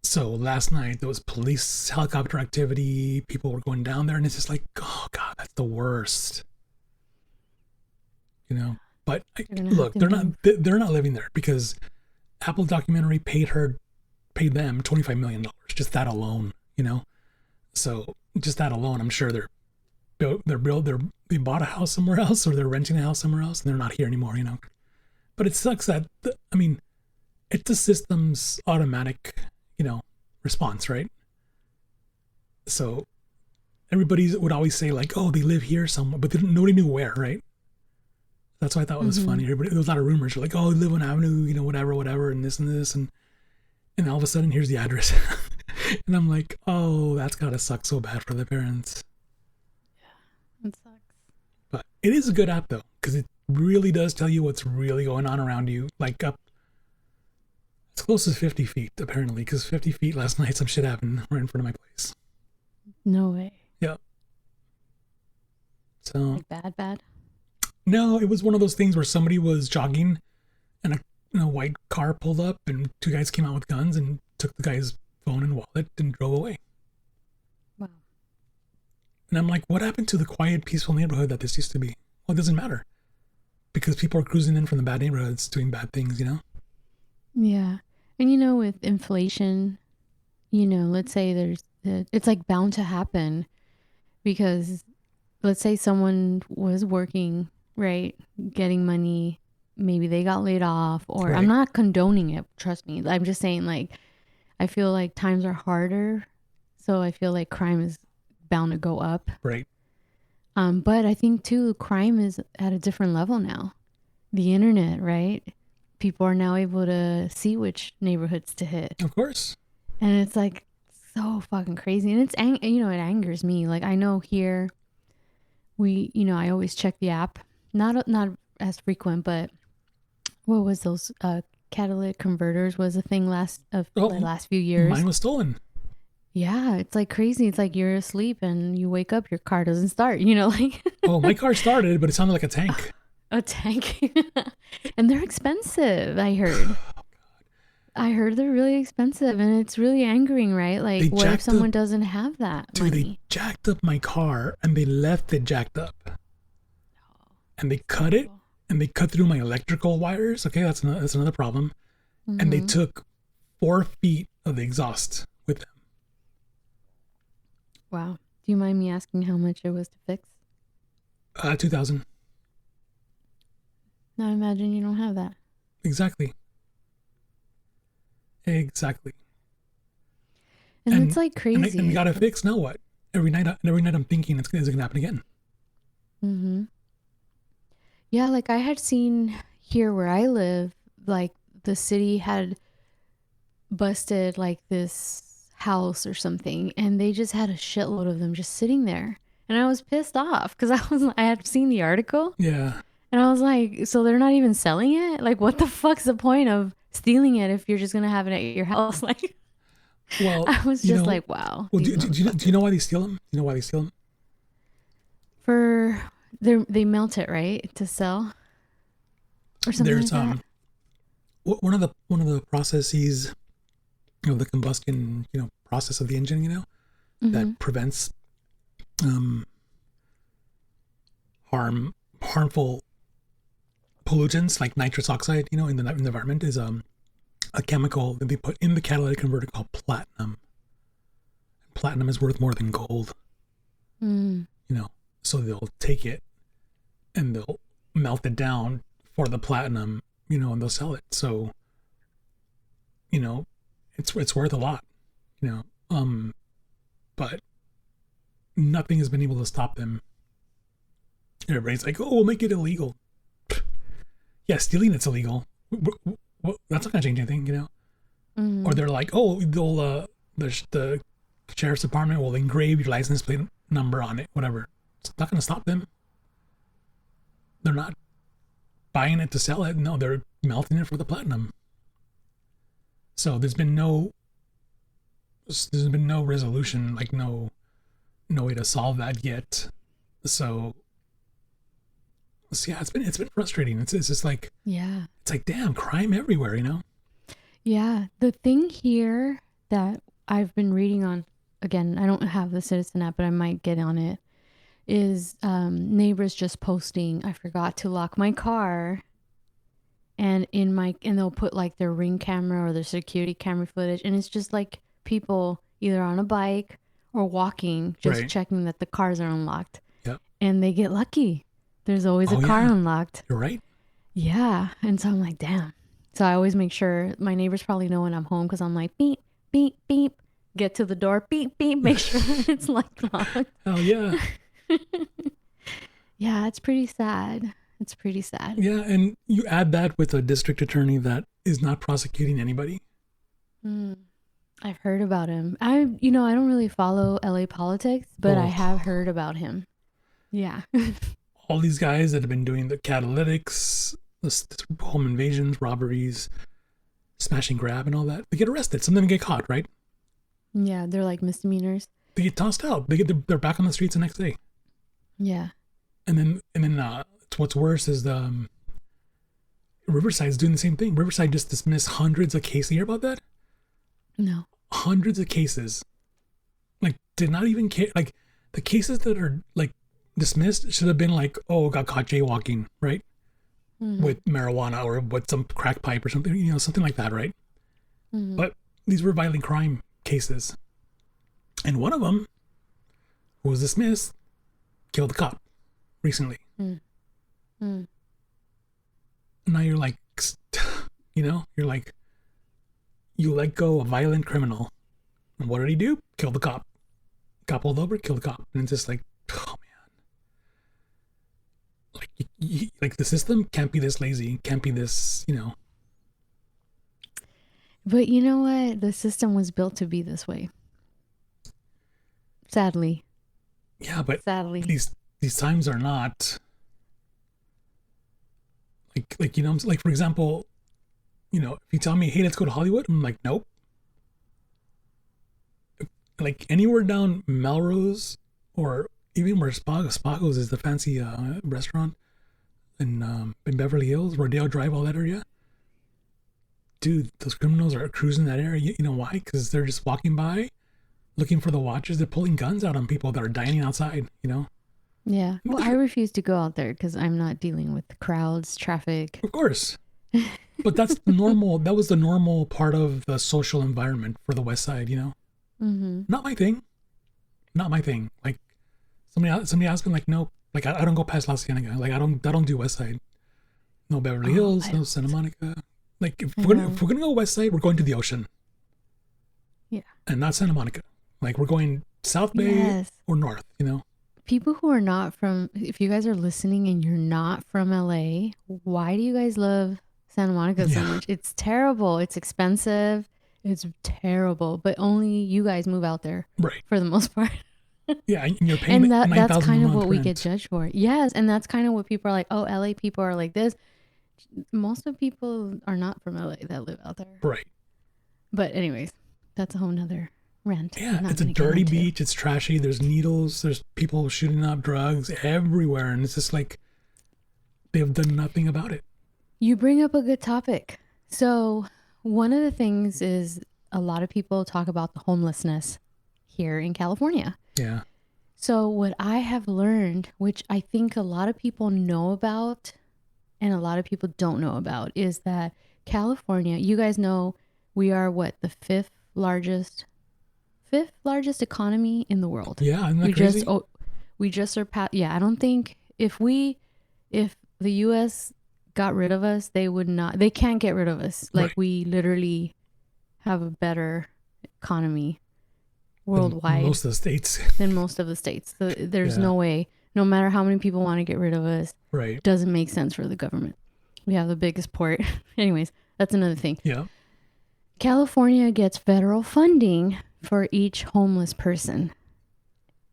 So last night there was police helicopter activity. People were going down there, and it's just like, oh god, that's the worst. You know. But They're gonna have look, to they're move. not living there because Apple documentary paid them $25 million, just that alone. You know. So just that alone, I'm sure they bought a house somewhere else, or they're renting a house somewhere else, and they're not here anymore. You know. But it sucks that it's the system's automatic, response, right? So everybody would always say like, "Oh, they live here somewhere," but nobody knew where, right? That's why I thought it was Mm-hmm. funny. Everybody, there was a lot of rumors like, "Oh, they live on Avenue, whatever, whatever, and this, and all of a sudden, here's the address, and I'm like, "Oh, that's gotta suck so bad for the parents." It sucks. But it is a good app though, because it really does tell you what's really going on around you, like up as close as 50 feet apparently. Because 50 feet last night, some shit happened right in front of my place. No way. Yeah. So Like bad, bad. no, it was one of those things where somebody was jogging and a white car pulled up and two guys came out with guns and took the guy's phone and wallet and drove away. Wow. And I'm like, what happened to the quiet, peaceful neighborhood that this used to be? Well, it doesn't matter because people are cruising in from the bad neighborhoods doing bad things, you know? Yeah. And with inflation, let's say it's like bound to happen because let's say someone was working, right, getting money, maybe they got laid off, or I'm Right, not condoning it, trust me. I'm just saying, like, I feel like times are harder. So I feel like crime is bound to go up. right. But I think too, crime is at a different level now. The internet, right? People are now able to see which neighborhoods to hit. Of course. And it's like so fucking crazy. And it angers me. Like I know here I always check the app. Not as frequent, but what was those catalytic converters was a thing the Oh, last few years. mine was stolen. Yeah, it's like crazy. It's like you're asleep and you wake up, your car doesn't start, like Oh, my car started, but it sounded like a tank. a tank. And they're expensive, I heard. I heard they're really expensive and it's really angering, right? Like, They what if jacked up, someone doesn't have that dude, they money? jacked up my car and they left it jacked up. And they cut it Terrible. and they cut through my electrical wires. Okay, that's another problem. And they Mm-hmm. took 4 feet of the exhaust with them. Wow. Do you mind me asking how much it was to fix? 2000. Now imagine you don't have that. Exactly. Exactly. And it's And like and I crazy. got it fixed. Now what? Every night I'm thinking is it gonna happen again? Mm-hmm. Yeah, like I had seen here where I live, like the city had busted like this house or something, and they just had a shitload of them just sitting there. And I was pissed off because I had seen the article Yeah. and I was like, so they're not even selling it? Like, what the fuck's the point of stealing it if you're just gonna have it at your house? Like, Well, I was just like, wow, well, these do you know motherfuckers. why they steal them? Do you know why they steal them? They melt it, right? To sell or something like There's that. one of the processes, the combustion, process of the engine, Mm-hmm. that prevents um harmful pollutants like nitrous oxide, in the environment is a chemical that they put in the catalytic converter called platinum. Platinum is worth more than gold, Mm. you know. So they'll take it and they'll melt it down for the platinum, and they'll sell it. So, you know, it's worth a lot, you know. But nothing has been able to stop them. Everybody's like, "Oh, we'll make it illegal." Yeah, stealing it's illegal. That's not gonna change anything, Or Mm. they're like, "Oh, the sheriff's department will engrave your license plate number on it, whatever." It's not gonna stop them. They're not buying it to sell it. No, they're melting it for the platinum. So there's been no resolution, like no way to solve that yet. So, yeah, it's been frustrating. It's just like Yeah. it's like damn crime everywhere. Yeah. The thing here that I've been reading on, again, I don't have the Citizen app, but I might get on it, is neighbors just posting, I forgot to lock my car. And they'll put like their ring camera or their security camera footage. And it's just like people either on a bike or walking, just Right? checking that the cars are unlocked. Yep. And they get lucky. There's always a Oh car yeah, unlocked. you're right. Yeah. And so I'm like, damn. So I always make sure my neighbors probably know when I'm home because I'm like, beep, beep, beep. get to the door, beep, beep, make sure it's like locked. Hell yeah. Yeah, it's pretty sad. It's pretty sad. Yeah, and you add that with a district attorney that is not prosecuting anybody. Mm, I've heard about him. I don't really follow LA politics, but I Oh, have heard about him. Yeah. all these guys that have been doing the catalytics, the home invasions, robberies, smash and grab, and all that, they get arrested. Some of them get caught, right? Yeah, they're like misdemeanors. They get tossed out. They're back on the streets the next day. Yeah. And then what's worse is the Riverside's doing the same thing. Riverside just dismissed hundreds of cases. You hear about that? No. Hundreds of cases. Like, did not even care. Like, the cases that are like dismissed should have been like, oh, got caught jaywalking, right? Mm-hmm. With marijuana or with some crack pipe or something, something like that, right? Mm-hmm. But these were violent crime cases. And one of them, who was dismissed, killed a cop recently. Mm. And now you're like, you're like, you let go a violent criminal. And what did he do? Killed the cop. Got pulled over, killed the cop. And it's just like, oh man. Like the system can't be this lazy, can't be this, But you know what? The system was built to be this way. Sadly. Yeah, but Sadly. these times are not like for example, if you tell me, hey, let's go to Hollywood, I'm like, nope. Like anywhere down Melrose or even where Spago's is the fancy restaurant in Beverly Hills, Rodeo Drive, all that area. Dude, those criminals are cruising that area. You know why? Because they're just walking by, looking for the watches. They're pulling guns out on people that are dining outside. Yeah. Well, I refuse to go out there because I'm not dealing with crowds, traffic. Of course. But that's normal. That was the normal part of the social environment for the West Side, Mm-hmm. Not my thing. Not my thing. Like somebody asked me, like, no, like I don't go past La Cienega. Like I don't do West Side. No Beverly Hills, no Santa Monica. Like if we're gonna go West Side, we're going to the ocean. Yeah. And not Santa Monica. Like we're going South Bay or North, People who are not from, if you guys are listening and you're not from LA, why do you guys love Santa Monica so much? It's terrible. It's expensive. It's terrible. But only you guys move out there. Right. For the most part. Yeah, and you're paying and that's kind of what rent. we get judged for. Yes, and that's kind of what people are like, oh, LA people are like this. Most of people are not from LA that live out there. Right. But anyways, that's a whole nother rant. Yeah, it's a dirty beach. It's trashy. There's needles. There's people shooting up drugs everywhere. And it's just like they've done nothing about it. You bring up a good topic. So one of the things is a lot of people talk about the homelessness here in California. Yeah. So what I have learned, which I think a lot of people know about and a lot of people don't know about, is that California, you guys know we are the fifth largest economy in the world. Yeah, isn't that crazy? We just surpassed. Yeah, I don't think if the U.S. got rid of us, they can't get rid of us. Like, we literally have a better economy worldwide than most of the states. So there's no way, no matter how many people want to get rid of us, right? Doesn't make sense for the government. We have the biggest port. Anyways, that's another thing. Yeah. California gets federal funding for each homeless person.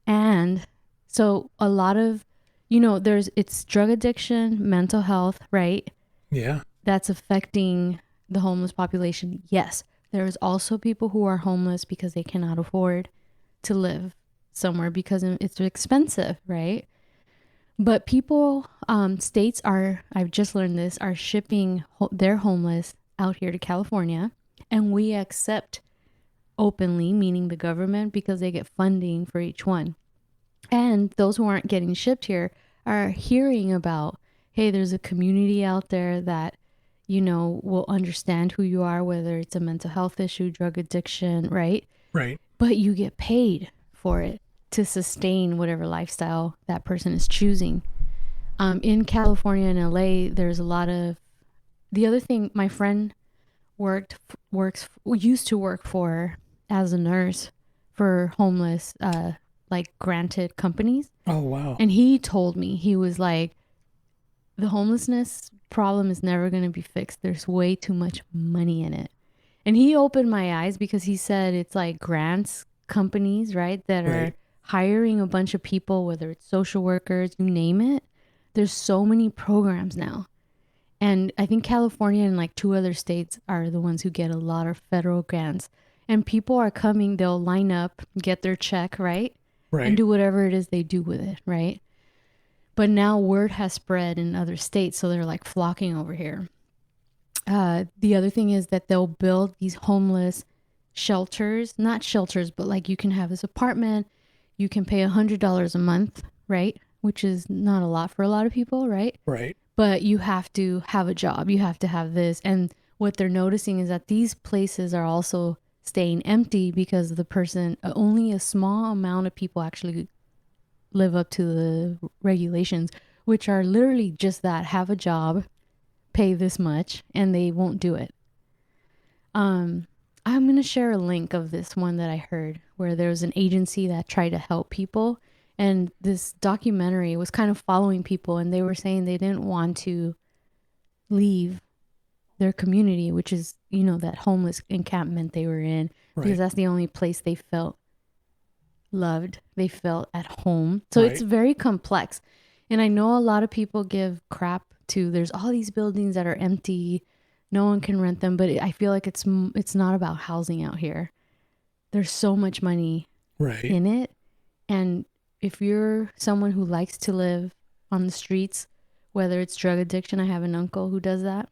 And so a lot of, it's drug addiction, mental health, right? Yeah. That's affecting the homeless population. Yes. There's also people who are homeless because they cannot afford to live somewhere because it's expensive, right? But people, states I've just learned this, are shipping their homeless out here to California. And we accept openly, meaning the government, because they get funding for each one. And those who aren't getting shipped here are hearing about, hey, there's a community out there that, will understand who you are, whether it's a mental health issue, drug addiction, right? Right. But you get paid for it to sustain whatever lifestyle that person is choosing. In California and LA, there's a lot of, the other thing, my friend used to work for as a nurse for homeless, like granted companies. Oh wow. And he told me, he was like, the homelessness problem is never going to be fixed. There's way too much money in it. And he opened my eyes because he said it's like grants companies, right, that are Right. hiring a bunch of people, whether it's social workers, you name it. There's so many programs now. And I think California and like two other states are the ones who get a lot of federal grants. And people are coming, they'll line up, get their check, right? And Right. do whatever it is they do with it, right? But now word has spread in other states, so they're like flocking over here. The other thing is that they'll build these homeless shelters, not shelters, but like you can have this apartment, you can pay $100 a month, right? Which is not a lot for a lot of people, right? Right. But you have to have a job, you have to have this. And what they're noticing is that these places are also staying empty because the person, only a small amount of people actually live up to the regulations, which are literally just that: have a job, pay this much, and they won't do it. Um, I'm going to share a link of this one that I heard where there was an agency that tried to help people. And this documentary was kind of following people, and they were saying they didn't want to leave their community, which is, that homeless encampment they were in, because Right. that's the only place they felt loved, they felt at home. So it's Right. very complex. And I know a lot of people give crap to, there's all these buildings that are empty, no one can rent them, but I feel like it's not about housing out here. There's so much money Right. in it. And if you're someone who likes to live on the streets, whether it's drug addiction, I have an uncle who does that,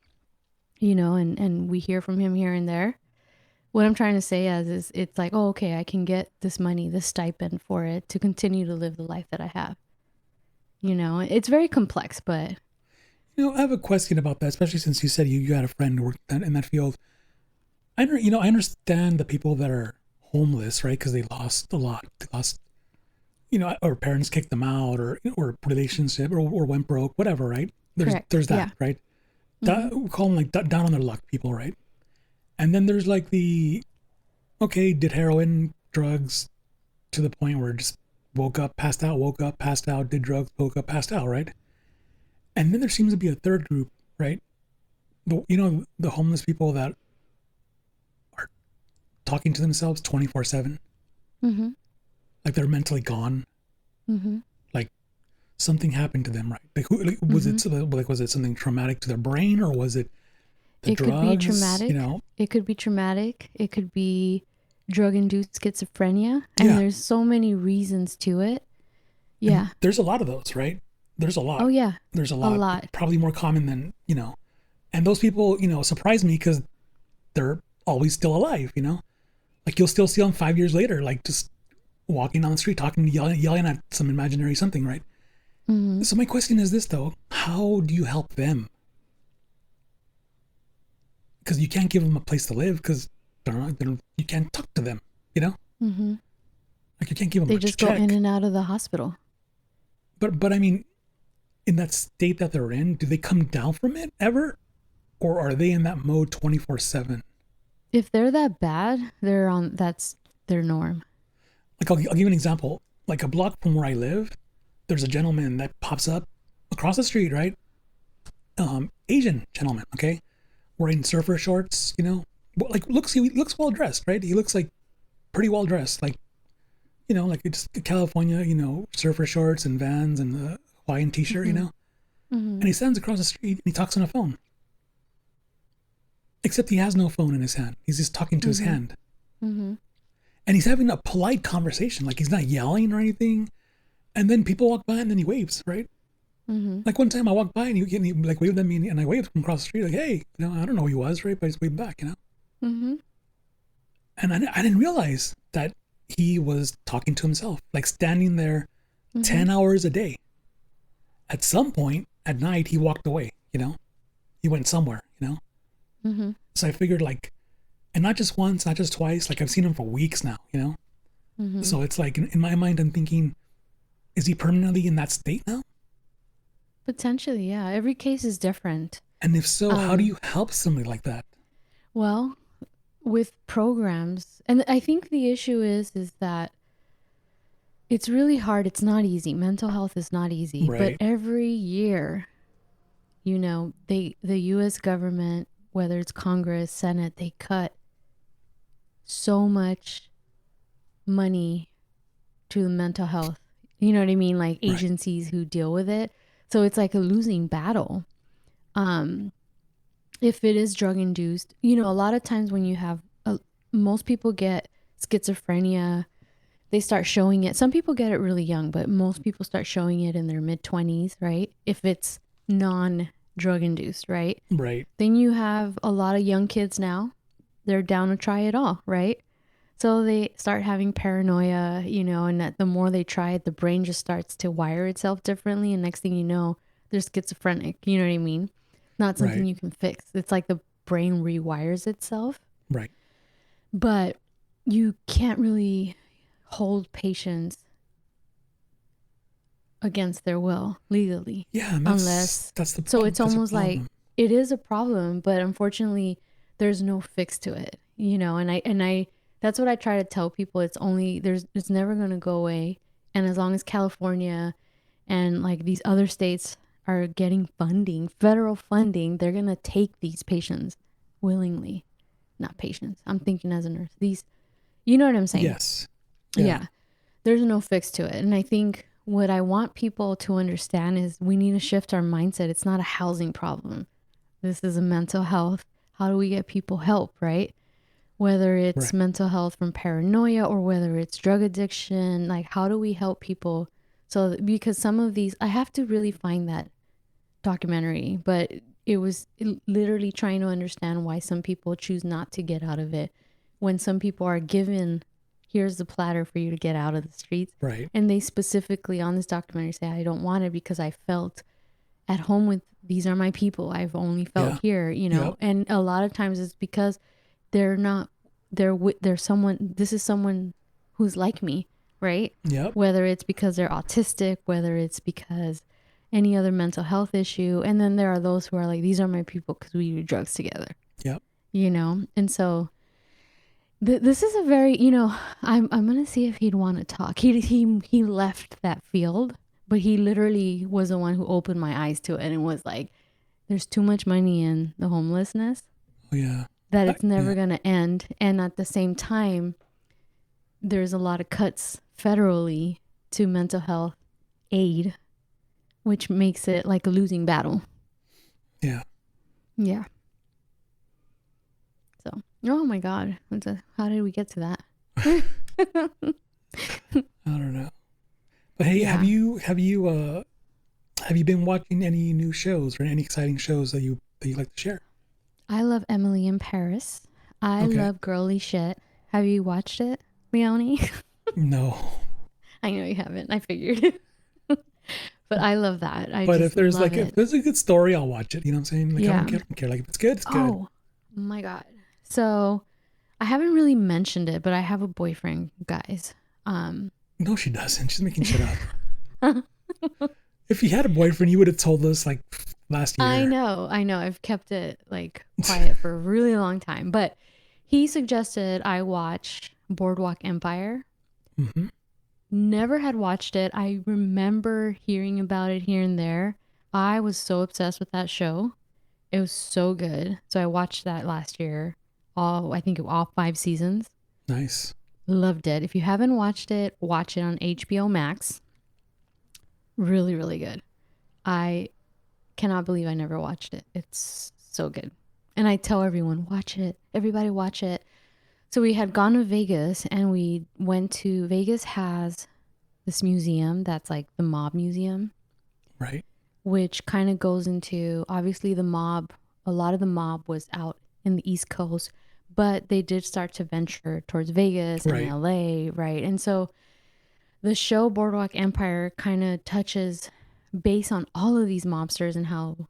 and we hear from him here and there. What I'm trying to say is it's like, oh, okay, I can get this money, this stipend for it to continue to live the life that I have. It's very complex, but I have a question about that, especially since you said you had a friend who worked in that field. I understand the people that are homeless, right? Because they lost a lot. They lost, or parents kicked them out, or relationship, or went broke, whatever, right? correct. There's Yeah. that, right? Mm-hmm. That we call them like down on their luck people, right? And then there's like the okay, did heroin, drugs to the point where just woke up, passed out, did drugs, woke up, passed out, right? And then there seems to be a third group, right? The homeless people that are talking to themselves 24/7, Mm-hmm. like they're mentally gone, Mm-hmm. like something happened to them, right? Mm-hmm. was it something traumatic to their brain, or was it the It could be drugs? traumatic. It could be traumatic. It could be drug induced schizophrenia. And Yeah. there's so many reasons to it. And Yeah. there's a lot of those, right? There's a Oh, lot. yeah. There's a A lot, lot. probably more common than. And those people, surprise me because they're always still alive. Like you'll still see them 5 years later, like just walking down the street, talking, yelling at some imaginary something, right? Mm-hmm. So my question is this though: how do you help them? Because you can't give them a place to live because you can't talk to them. You know, Mm-hmm. like you can't give them They much just go in check. and out of the hospital. But I mean, in that state that they're in, do they come down from it ever, or are they in that mode 24/7? If they're that bad, that's their norm. Like I'll give you an example. Like a block from where I live, there's a gentleman that pops up across the street, right? Asian gentleman, okay, wearing surfer shorts, like he looks well dressed, right? He looks like pretty well dressed, like it's California, surfer shorts and Vans and the Hawaiian t-shirt, Mm-hmm. Mm-hmm. and he stands across the street and he talks on a phone. Except he has no phone in his hand. He's just talking to his Mm-hmm. hand. Mm-hmm. And he's having a polite conversation. Like he's not yelling or anything. And then people walk by and then he waves, right? Mm-hmm. Like one time I walked by and he like waved at me and I waved from across the street like, hey, I don't know who he was, right? But I just waved back. Mm-hmm. And I didn't realize that he was talking to himself, like standing there Mm-hmm. 10 hours a day. At some point at night, he walked away. He went somewhere. Mm-hmm. So I figured like, and not just once, not just twice, like I've seen him for weeks now. Mm-hmm. So it's like in my mind, I'm thinking, is he permanently in that state now? Potentially, yeah. Every case is different. And if so, how do Um, you help somebody like that? well, with programs, and I think the issue is that it's really hard. It's not easy. Mental health is not easy. But Right. every year, the US government, whether it's Congress, Senate, they cut so much money to mental health. You know what I mean? Like Right. agencies who deal with it. So it's like a losing battle. Um, if it is drug induced, a lot of times when you have, most people get schizophrenia, they start showing it. Some people get it really young, but most people start showing it in their mid 20s, right? If it's non drug induced, right? Right. Then you have a lot of young kids now. They're down to try it all, right? So they start having paranoia, and that the more they try it, the brain just starts to wire itself differently. And next thing you know, they're schizophrenic. You know what I mean? Not something Right. you can fix. It's like the brain rewires itself. Right. But you can't really hold patients against their will legally Yeah, and that's unless, that's the so problem. it's That's a almost like problem. it is a problem, but unfortunately there's no fix to it, and I that's what I try to tell people. It's never going to go away. And as long as California and like these other states are getting funding, federal funding, they're going to take these patients willingly. Not patients, I'm thinking as a nurse, these, you know what I'm saying? Yes. Yeah. Yeah, there's no fix to it. And I think what I want people to understand is we need to shift our mindset. It's not a housing problem. This is a mental health. How do we get people help, right? Whether it's Right. mental health from paranoia or whether it's drug addiction, like how do we help people? So, because some of these, I have to really find that documentary, but it was literally trying to understand why some people choose not to get out of it when some people are given, here's the platter for you to get out of the streets. Right. And they specifically on this documentary say, I don't want it because I felt at home with, these are my people. I've only felt Yeah. here, Yep. and a lot of times it's because they're not, they're someone, this is someone who's like me, right? Yep. Whether it's because they're autistic, whether it's because any other mental health issue. And then there are those who are like, these are my people because we do drugs together, Yep. And so this is a very, I'm going to see if he'd want to talk. He left that field, but he literally was the one who opened my eyes to it and was like, there's too much money in the homelessness Oh, yeah. that it's Yeah. never going to end. And at the same time, there's a lot of cuts federally to mental health aid, which makes it like a losing battle. Yeah. Yeah. So, oh my God. How did we get to that? I don't know. But hey, have Yeah. you have you uh have you been watching any new shows or any exciting shows that you like to share? I love Emily in Paris. I Okay. love Girly Shit. Have you watched it, Leone? No. I know you haven't. I figured. But I love that. I But just love if it. there's a good story, I'll watch it. You know what I'm saying? Like Yeah. I don't care. Like if it's good, it's good. Oh my God. So I haven't really mentioned it, but I have a boyfriend, guys. Um, No, she doesn't. She's making shit up. If you had a boyfriend, you would have told us like last I year. know, I know. I've kept it like quiet for a really long time, but he suggested I watch Boardwalk Empire. Hmm. Never had watched it. I remember hearing about it here and there. I was so obsessed with that show. It was so good. So I watched that last year. I think all 5 seasons. Nice. Loved it. If you haven't watched it, watch it on HBO Max. Really, really good. I cannot believe I never watched it. It's so good. And I tell everyone, watch it. Everybody watch it. So we had gone to Vegas and we went to Vegas has this museum that's like the mob museum, Right. which kind of goes into obviously the mob. A lot of the mob was out in the East Coast, but they did start to venture towards Vegas and Right. LA, right? And so the show Boardwalk Empire kind of touches base on all of these mobsters and how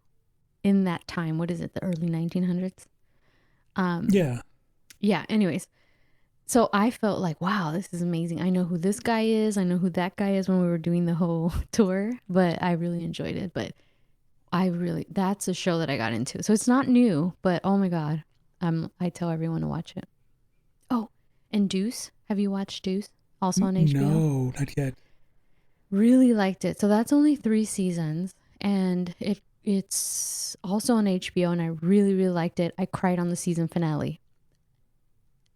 in that time, what is it, the early 1900s? Um, Yeah. yeah, anyways. So I felt like, wow, this is amazing. I know who this guy is. I know who that guy is when we were doing the whole tour, but I really enjoyed it. But that's a show that I got into. So it's not new, but oh my God. I tell everyone to watch it. And Deuce. Have you watched Deuce? Also on HBO. No, not yet. Really liked it. So that's only 3 seasons, and it's also on HBO, and I really really liked it. I cried on the season finale.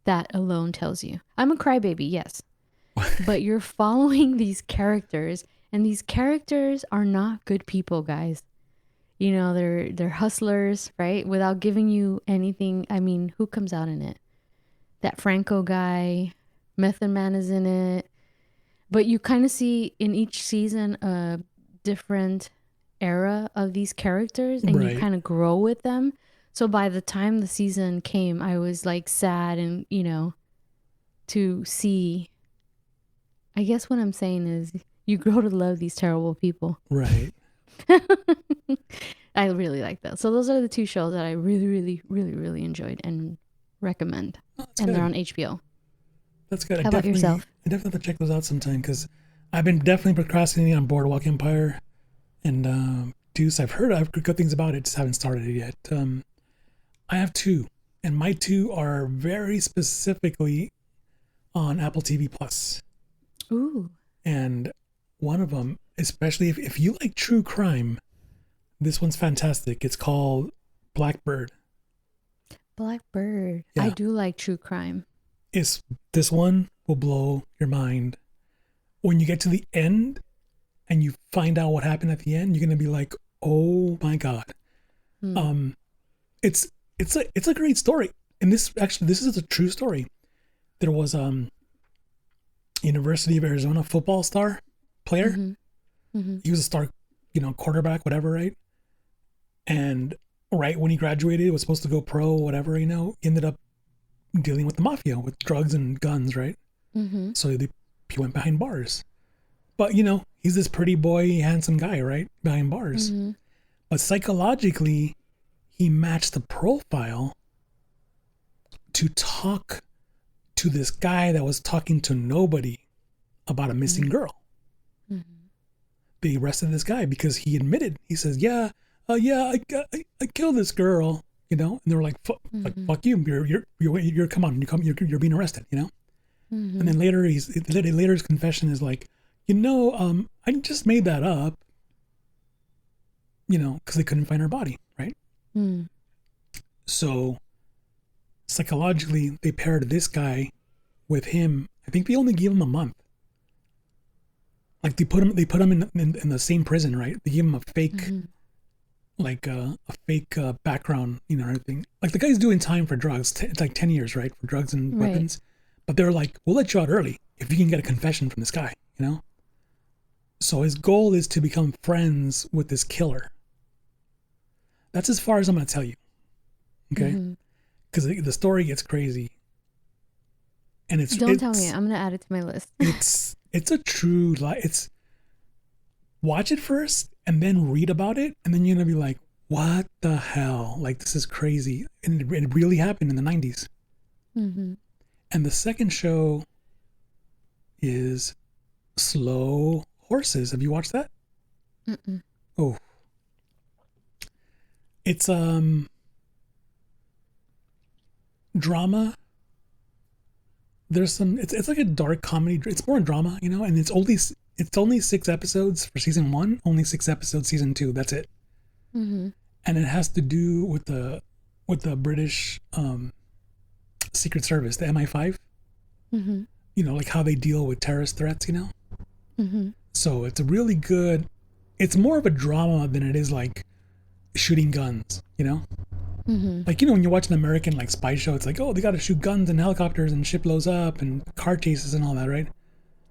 That alone tells you I'm a crybaby. Yes, but you're following these characters, and these characters are not good people, guys. You know, they're hustlers, right? Without giving you anything. I mean, who comes out in it? That Franco guy, Method Man is in it. But you kind of see in each season a different era of these characters, and you Right, kind of grow with them. So by the time the season came, I was like sad and, to see. I guess what I'm saying is you grow to love these terrible people. right. I really like that. So those are the two shows that I really, really, really, really enjoyed and recommend. Oh, that's And they're good. on HBO. That's good. How about yourself? I definitely have to check those out sometime because I've been definitely procrastinating on Boardwalk Empire and Deuce. I've heard good things about it, just haven't started it yet. I have two, and my two are very specifically on Apple TV Plus, Ooh, and one of them, especially if you like true crime, this one's fantastic. It's called Blackbird. Blackbird. I Yeah, do like true crime. it's this one will blow your mind when you get to the end and you find out what happened at the end. You're gonna be like, oh my god. Hmm. Um, it's it's a great story, and this is a true story. There was University of Arizona football star player. Mm-hmm. Mm-hmm. He was a star, quarterback, whatever, right? And right when he graduated, was supposed to go pro, whatever, he ended up dealing with the mafia, with drugs and guns, right? Mm-hmm. So he went behind bars. But he's this pretty boy, handsome guy, right? Behind bars. Mm-hmm. But psychologically, he matched the profile to talk to this guy that was talking to nobody about a missing girl. Mm-hmm. They arrested this guy because he admitted. He says, "Yeah, yeah, I killed this girl." And they were like, Mm-hmm. "Fuck you! You're come on, you're being arrested." And Mm-hmm. then later, his confession is like, I just made that up, because they couldn't find her body, right? Mm-hmm. So psychologically, they paired this guy with him. I think they only gave him a month. Like they put him in the same prison, right? They gave him a fake, Mm-hmm. like a fake background, everything. Like the guy's doing time for drugs. It's like 10 years, right, for drugs and Right. weapons. But they're like, we'll let you out early if you can get a confession from this guy. So his goal is to become friends with this killer. That's as far as I'm going to tell you, okay? Mm-hmm. Because the story gets crazy, and it's Don't tell me. it's I'm gonna add it to my list. it's a true it's watch it first and then read about it, and then you're gonna be like, what the hell? Like, this is crazy, and it really happened in the 90s. Mm-hmm. And the second show is Slow Horses. Have you watched that? Mm-mm. Oh, it's drama. There's some. It's like a dark comedy. It's more drama, and it's only 6 episodes for season one. Only 6 episodes season two. That's it. Mm-hmm. And it has to do with the British Secret Service, the MI5. Mm-hmm. Like how they deal with terrorist threats. Mm-hmm. So it's a really good. It's more of a drama than it is like shooting guns. Mm-hmm. Like, when you watch an American like spy show, it's like, oh, they got to shoot guns and helicopters and ship blows up and car chases and all that, right?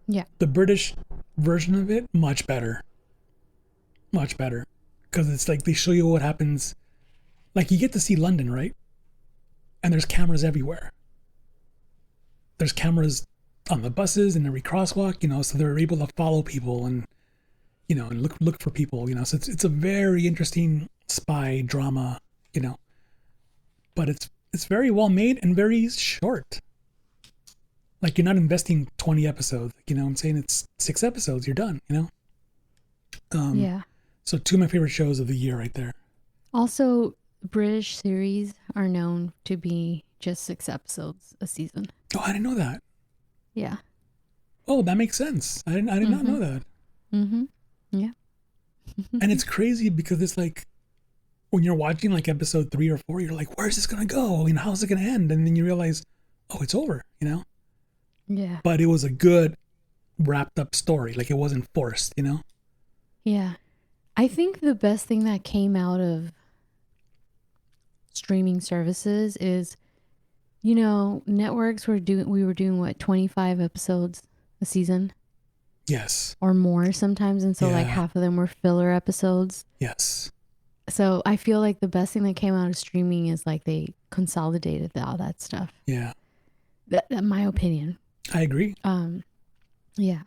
Yeah. The British version of it, much better, because it's like they show you what happens. Like, you get to see London, right? And there's cameras everywhere. There's cameras on the buses and every crosswalk, so they're able to follow people and look for people. So it's a very interesting spy drama, you know. But it's very well made and very short. Like, you're not investing 20 episodes. What I'm saying? It's 6 episodes. You're done. Um, Yeah. so two of my favorite shows of the year right there. Also, British series are known to be just 6 episodes a season. Oh, I didn't know that. Yeah. Oh, that makes sense. I did not Mm-hmm. know that. Mm-hmm. Yeah. And it's crazy because it's like when you're watching like episode 3 or 4, you're like, where's this gonna go? How's it gonna end? And then you realize, oh, it's over. Yeah. But it was a good wrapped up story. Like it wasn't forced. Yeah. I think the best thing that came out of streaming services is, networks we were doing what, 25 episodes a season Yes. or more sometimes, and so like Yeah. half of them were filler episodes. Yes. So I feel like the best thing that came out of streaming is like they consolidated all that stuff. Yeah. That my opinion. I agree. Yeah.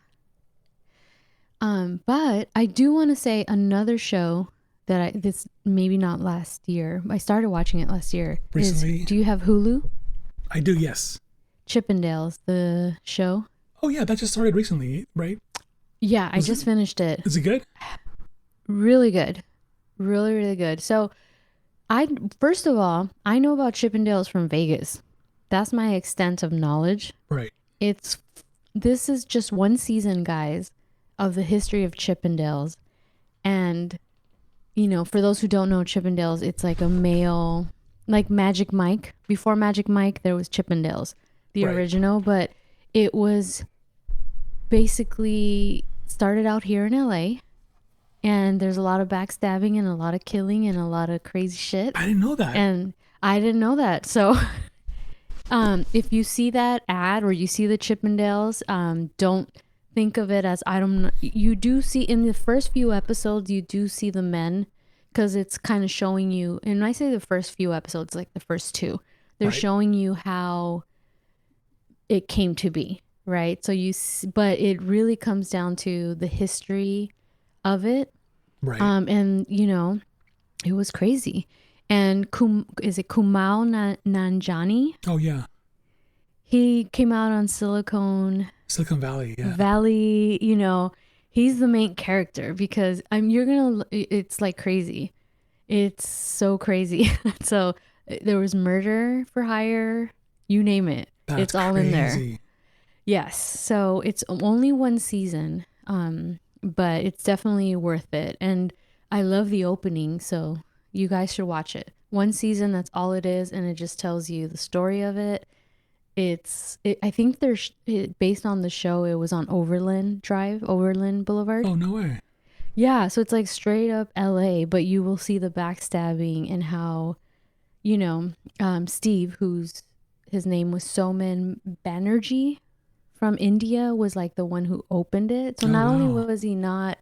But I do want to say another show that this maybe not last year. I started watching it last year. Recently. Do you have Hulu? I do, yes. Chippendales, the show. Oh yeah, that just started recently, right? Yeah, I just finished it. Is it good? Really good. Really, really good. So first of all, I know about Chippendales from Vegas. That's my extent of knowledge. Right. This is just one season, guys, of the history of Chippendales. And, for those who don't know Chippendales, it's like a male, like Magic Mike. Before Magic Mike, there was Chippendales, the Right. original, but it was basically started out here in LA. And there's a lot of backstabbing and a lot of killing and a lot of crazy shit. I didn't know that. And I didn't know that. So if you see that ad or you see the Chippendales, don't think of it as you do see in the first few episodes, you do see the men because it's kind of showing you. And when I say the first few episodes, like the first two, they're Right. showing you how it came to be. Right. So but it really comes down to the history of it. Right. And it was crazy. And is it Kumail Nanjiani? Oh yeah. He came out on Silicon Valley, yeah. Valley. He's the main character because it's like crazy. It's so crazy. So there was murder for hire, you name it. That's it's all crazy. in there. Yes. So it's only one season. But it's definitely worth it. And I love the opening, so you guys should watch it. One season, that's all it is, and it just tells you the story of it. I think based on the show, it was on Overland Boulevard. Oh, no way. Yeah, so it's like straight up LA, but you will see the backstabbing and how, Steve, his name was Soman Banerjee, from India, was like the one who opened it. So not only was he not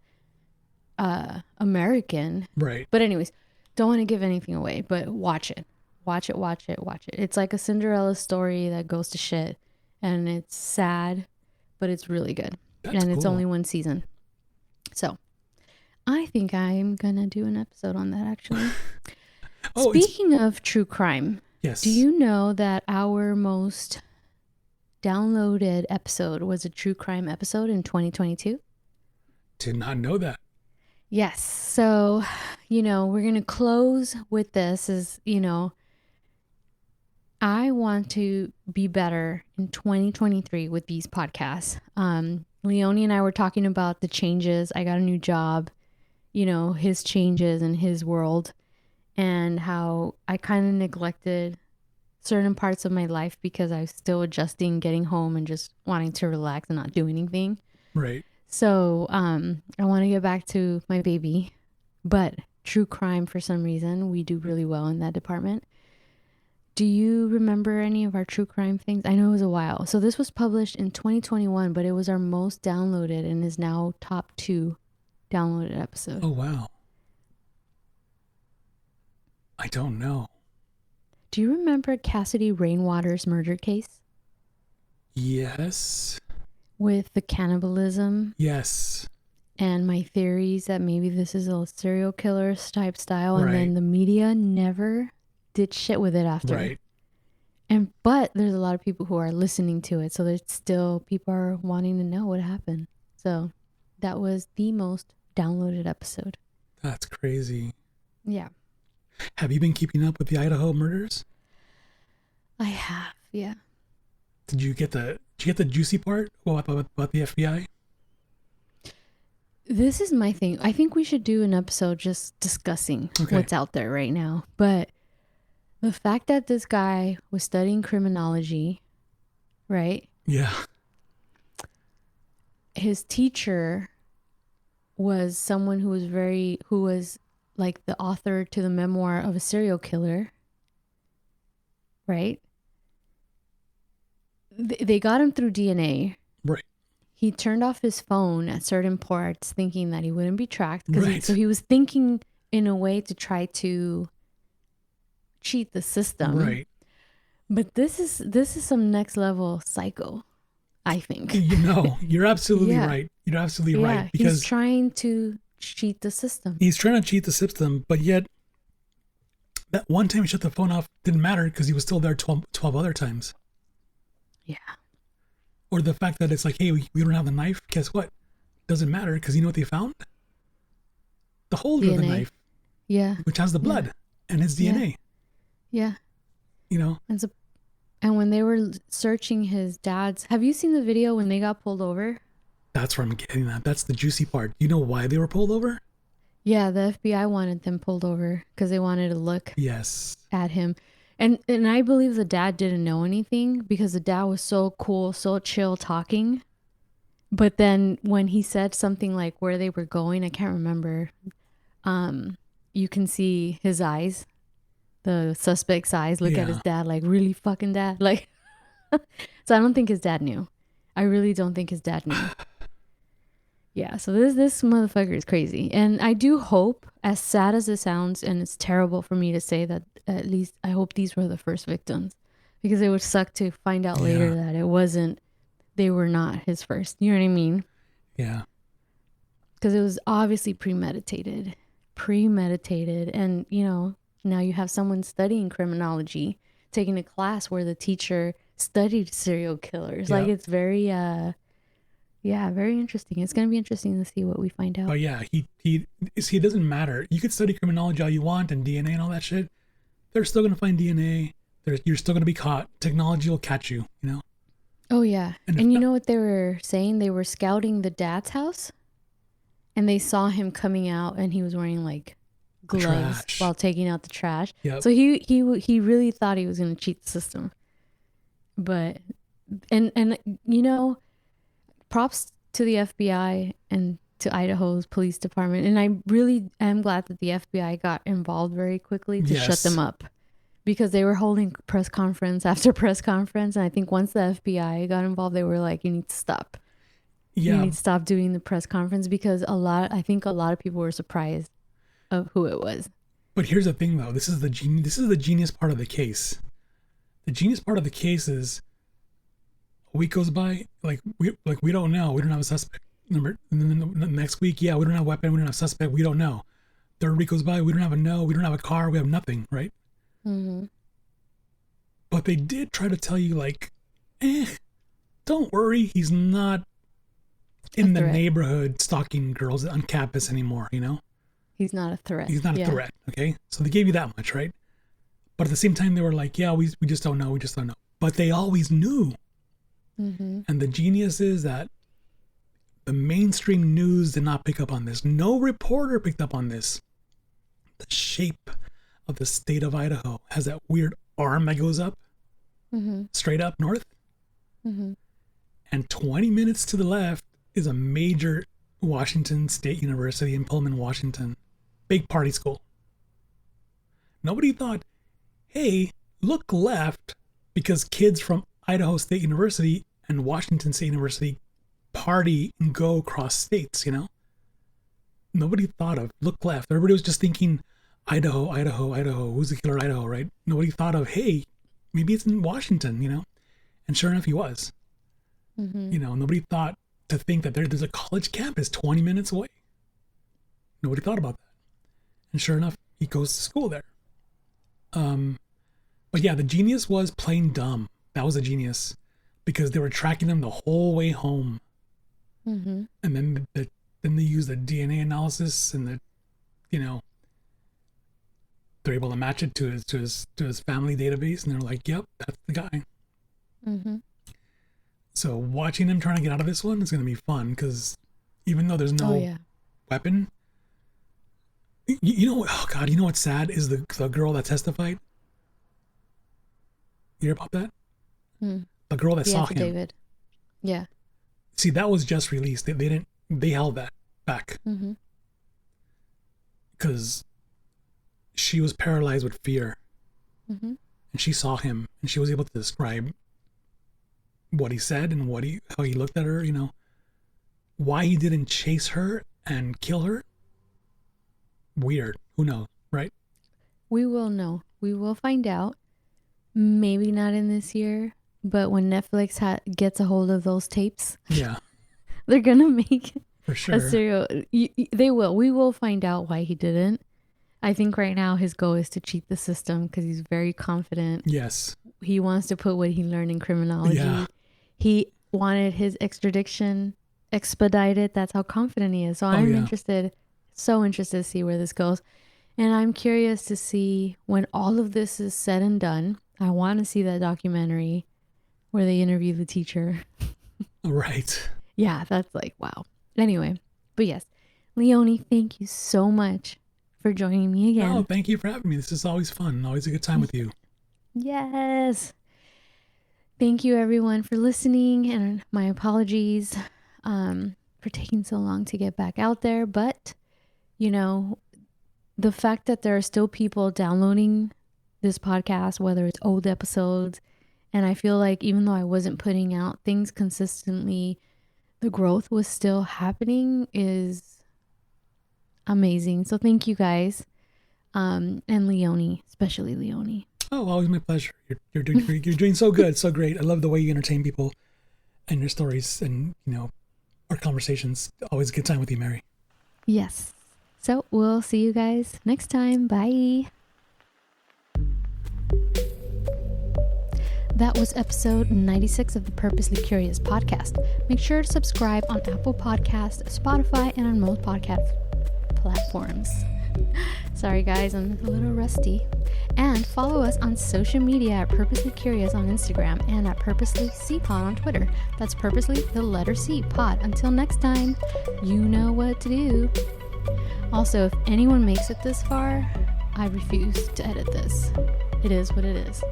American, right? But anyways, don't want to give anything away, but watch it. It's like a Cinderella story that goes to shit, and it's sad, but it's really good. That's It's cool. only one season. So I think I'm gonna do an episode on that actually. Speaking of true crime, yes. Do you know that our most downloaded episode was a true crime episode in 2022? Did not know that. Yes. So, we're going to close with this I want to be better in 2023 with these podcasts. Leone and I were talking about the changes. I got a new job, his changes in his world, and how I kind of neglected certain parts of my life because I was still adjusting, getting home, and just wanting to relax and not do anything. Right. So I want to get back to my baby, but true crime, for some reason, we do really well in that department. Do you remember any of our true crime things? I know it was a while. So this was published in 2021, but it was our most downloaded and is now top 2 downloaded episode. Oh, wow. I don't know. Do you remember Cassidy Rainwater's murder case? Yes. With the cannibalism? Yes. And my theories that maybe this is a serial killer type style, right. And then the media never did shit with it after. Right. But there's a lot of people who are listening to it, so there's still people are wanting to know what happened. So that was the most downloaded episode. That's crazy. Yeah. Have you been keeping up with the Idaho murders? I have, yeah. Did you get the juicy part about the FBI? This is my thing. I think we should do an episode just discussing Okay. what's out there right now. But the fact that this guy was studying criminology, right? Yeah. His teacher was someone who was like the author to the memoir of a serial killer, right? They got him through DNA. Right. He turned off his phone at certain parts thinking that he wouldn't be tracked Right. so he was thinking in a way to try to cheat the system. Right. But this is some next level psycho, I think. You're absolutely Yeah. right. You're absolutely Yeah, right, he's because trying to cheat the system. he's trying to cheat the system, but yet that one time he shut the phone off didn't matter because he was still there 12 other times. Yeah. Or the fact that it's like, hey, we don't have the knife. Guess what? Doesn't matter because you know what they found? The holder of the DNA. knife, Yeah. which has the blood and his DNA. Yeah. You know, And when they were searching his dad's, have you seen the video when they got pulled over? that's where I'm getting at. That's the juicy part. You know why they were pulled over? Yeah, the FBI wanted them pulled over because they wanted to look Yes. at him. And I believe the dad didn't know anything because the dad was so cool, so chill talking. But then when he said something like where they were going, I can't remember. You can see his eyes, the suspect's eyes, look at his dad like, really fucking dad? Like, so I don't think his dad knew. I really don't think his dad knew. Yeah, so this motherfucker is crazy. And I do hope, as sad as it sounds, and it's terrible for me to say that, at least I hope these were the first victims. Because it would suck to find out later that they were not his first. You know what I mean? Yeah. Because it was obviously premeditated. And, now you have someone studying criminology, taking a class where the teacher studied serial killers. Yep. Like, it's very, very interesting. It's going to be interesting to see what we find out. But yeah, it doesn't matter. You could study criminology all you want and DNA and all that shit. They're still going to find DNA. You're still going to be caught. Technology will catch you, you know? Oh, yeah. And you know what they were saying? They were scouting the dad's house and they saw him coming out and he was wearing like gloves while taking out the trash. Yep. So he really thought he was going to cheat the system. But, and props to the FBI and to Idaho's police department. And I really am glad that the FBI got involved very quickly to shut them up. Because they were holding press conference after press conference. And I think once the FBI got involved, they were like, you need to stop. Yeah. You need to stop doing the press conference because I think a lot of people were surprised of who it was. But here's the thing though. This is the genius part of the case. The genius part of the case is a week goes by, we don't know. We don't have a suspect. And then the next week, we don't have a weapon. We don't have a suspect. We don't know. Third week goes by, we don't have we don't have a car. We have nothing, right? Mm-hmm. But they did try to tell you, like, don't worry, he's not in the neighborhood stalking girls on campus anymore, you know? He's not a threat. He's not a threat, okay? So they gave you that much, right? But at the same time, they were like, we just don't know, But they always knew. Mm-hmm. And the genius is that the mainstream news did not pick up on this. No reporter picked up on this. The shape of the state of Idaho has that weird arm that goes up, straight up north. Mm-hmm. And 20 minutes to the left is a major Washington State University in Pullman, Washington. Big party school. Nobody thought, hey, look left, because kids from Idaho State University and Washington State University party and go across states, you know? Nobody thought of look left. Everybody was just thinking Idaho. Who's the killer Idaho, right? Nobody thought of, hey, maybe it's in Washington, you know? And sure enough, he was. Mm-hmm. You know, nobody thought to think that there's a college campus 20 minutes away. Nobody thought about that. And sure enough, he goes to school there. But yeah, the genius was plain dumb. That was a genius. Because they were tracking him the whole way home. Mm-hmm. And then they use the DNA analysis and they're able to match it to his family database, and they're like, yep, that's the guy. Mm-hmm. So watching him trying to get out of this one is going to be fun because even though there's no weapon, you know, oh God, you know what's sad is the girl that testified. You hear about that? The girl that saw him. David. Yeah. See, that was just released. They held that back because she was paralyzed with fear, and she saw him, and she was able to describe what he said and how he looked at her. You know, why he didn't chase her and kill her. Weird. Who knows, right? We will know. We will find out. Maybe not in this year, but when Netflix gets a hold of those tapes, they're gonna make for sure a serial. They will. We will find out why he didn't. I think right now his goal is to cheat the system because he's very confident. Yes. He wants to put what he learned in criminology. Yeah. He wanted his extradition expedited. That's how confident he is. So I'm interested to see where this goes. And I'm curious to see when all of this is said and done. I want to see that documentary where they interview the teacher. Right. Yeah, that's like, wow. Anyway, but yes, Leone, thank you so much for joining me again. Oh, thank you for having me. This is always fun. Always a good time with you. Yes. Thank you, everyone, for listening. And my apologies for taking so long to get back out there. But, you know, the fact that there are still people downloading this podcast, whether it's old episodes, and I feel like even though I wasn't putting out things consistently, the growth was still happening is amazing. So thank you guys. And Leone, especially Leone. Oh, always my pleasure. You're doing so good, so great. I love the way you entertain people and your stories and, you know, our conversations. Always a good time with you, Mary. Yes. So we'll see you guys next time. Bye. That was episode 96 of the Purposely Curious podcast. Make sure to subscribe on Apple Podcasts, Spotify, and on most podcast platforms. Sorry guys, I'm a little rusty. And follow us on social media at Purposely Curious on Instagram and at Purposely C Pod on Twitter. That's Purposely the letter C Pod. Until next time, you know what to do. Also, if anyone makes it this far, I refuse to edit this. It is what it is.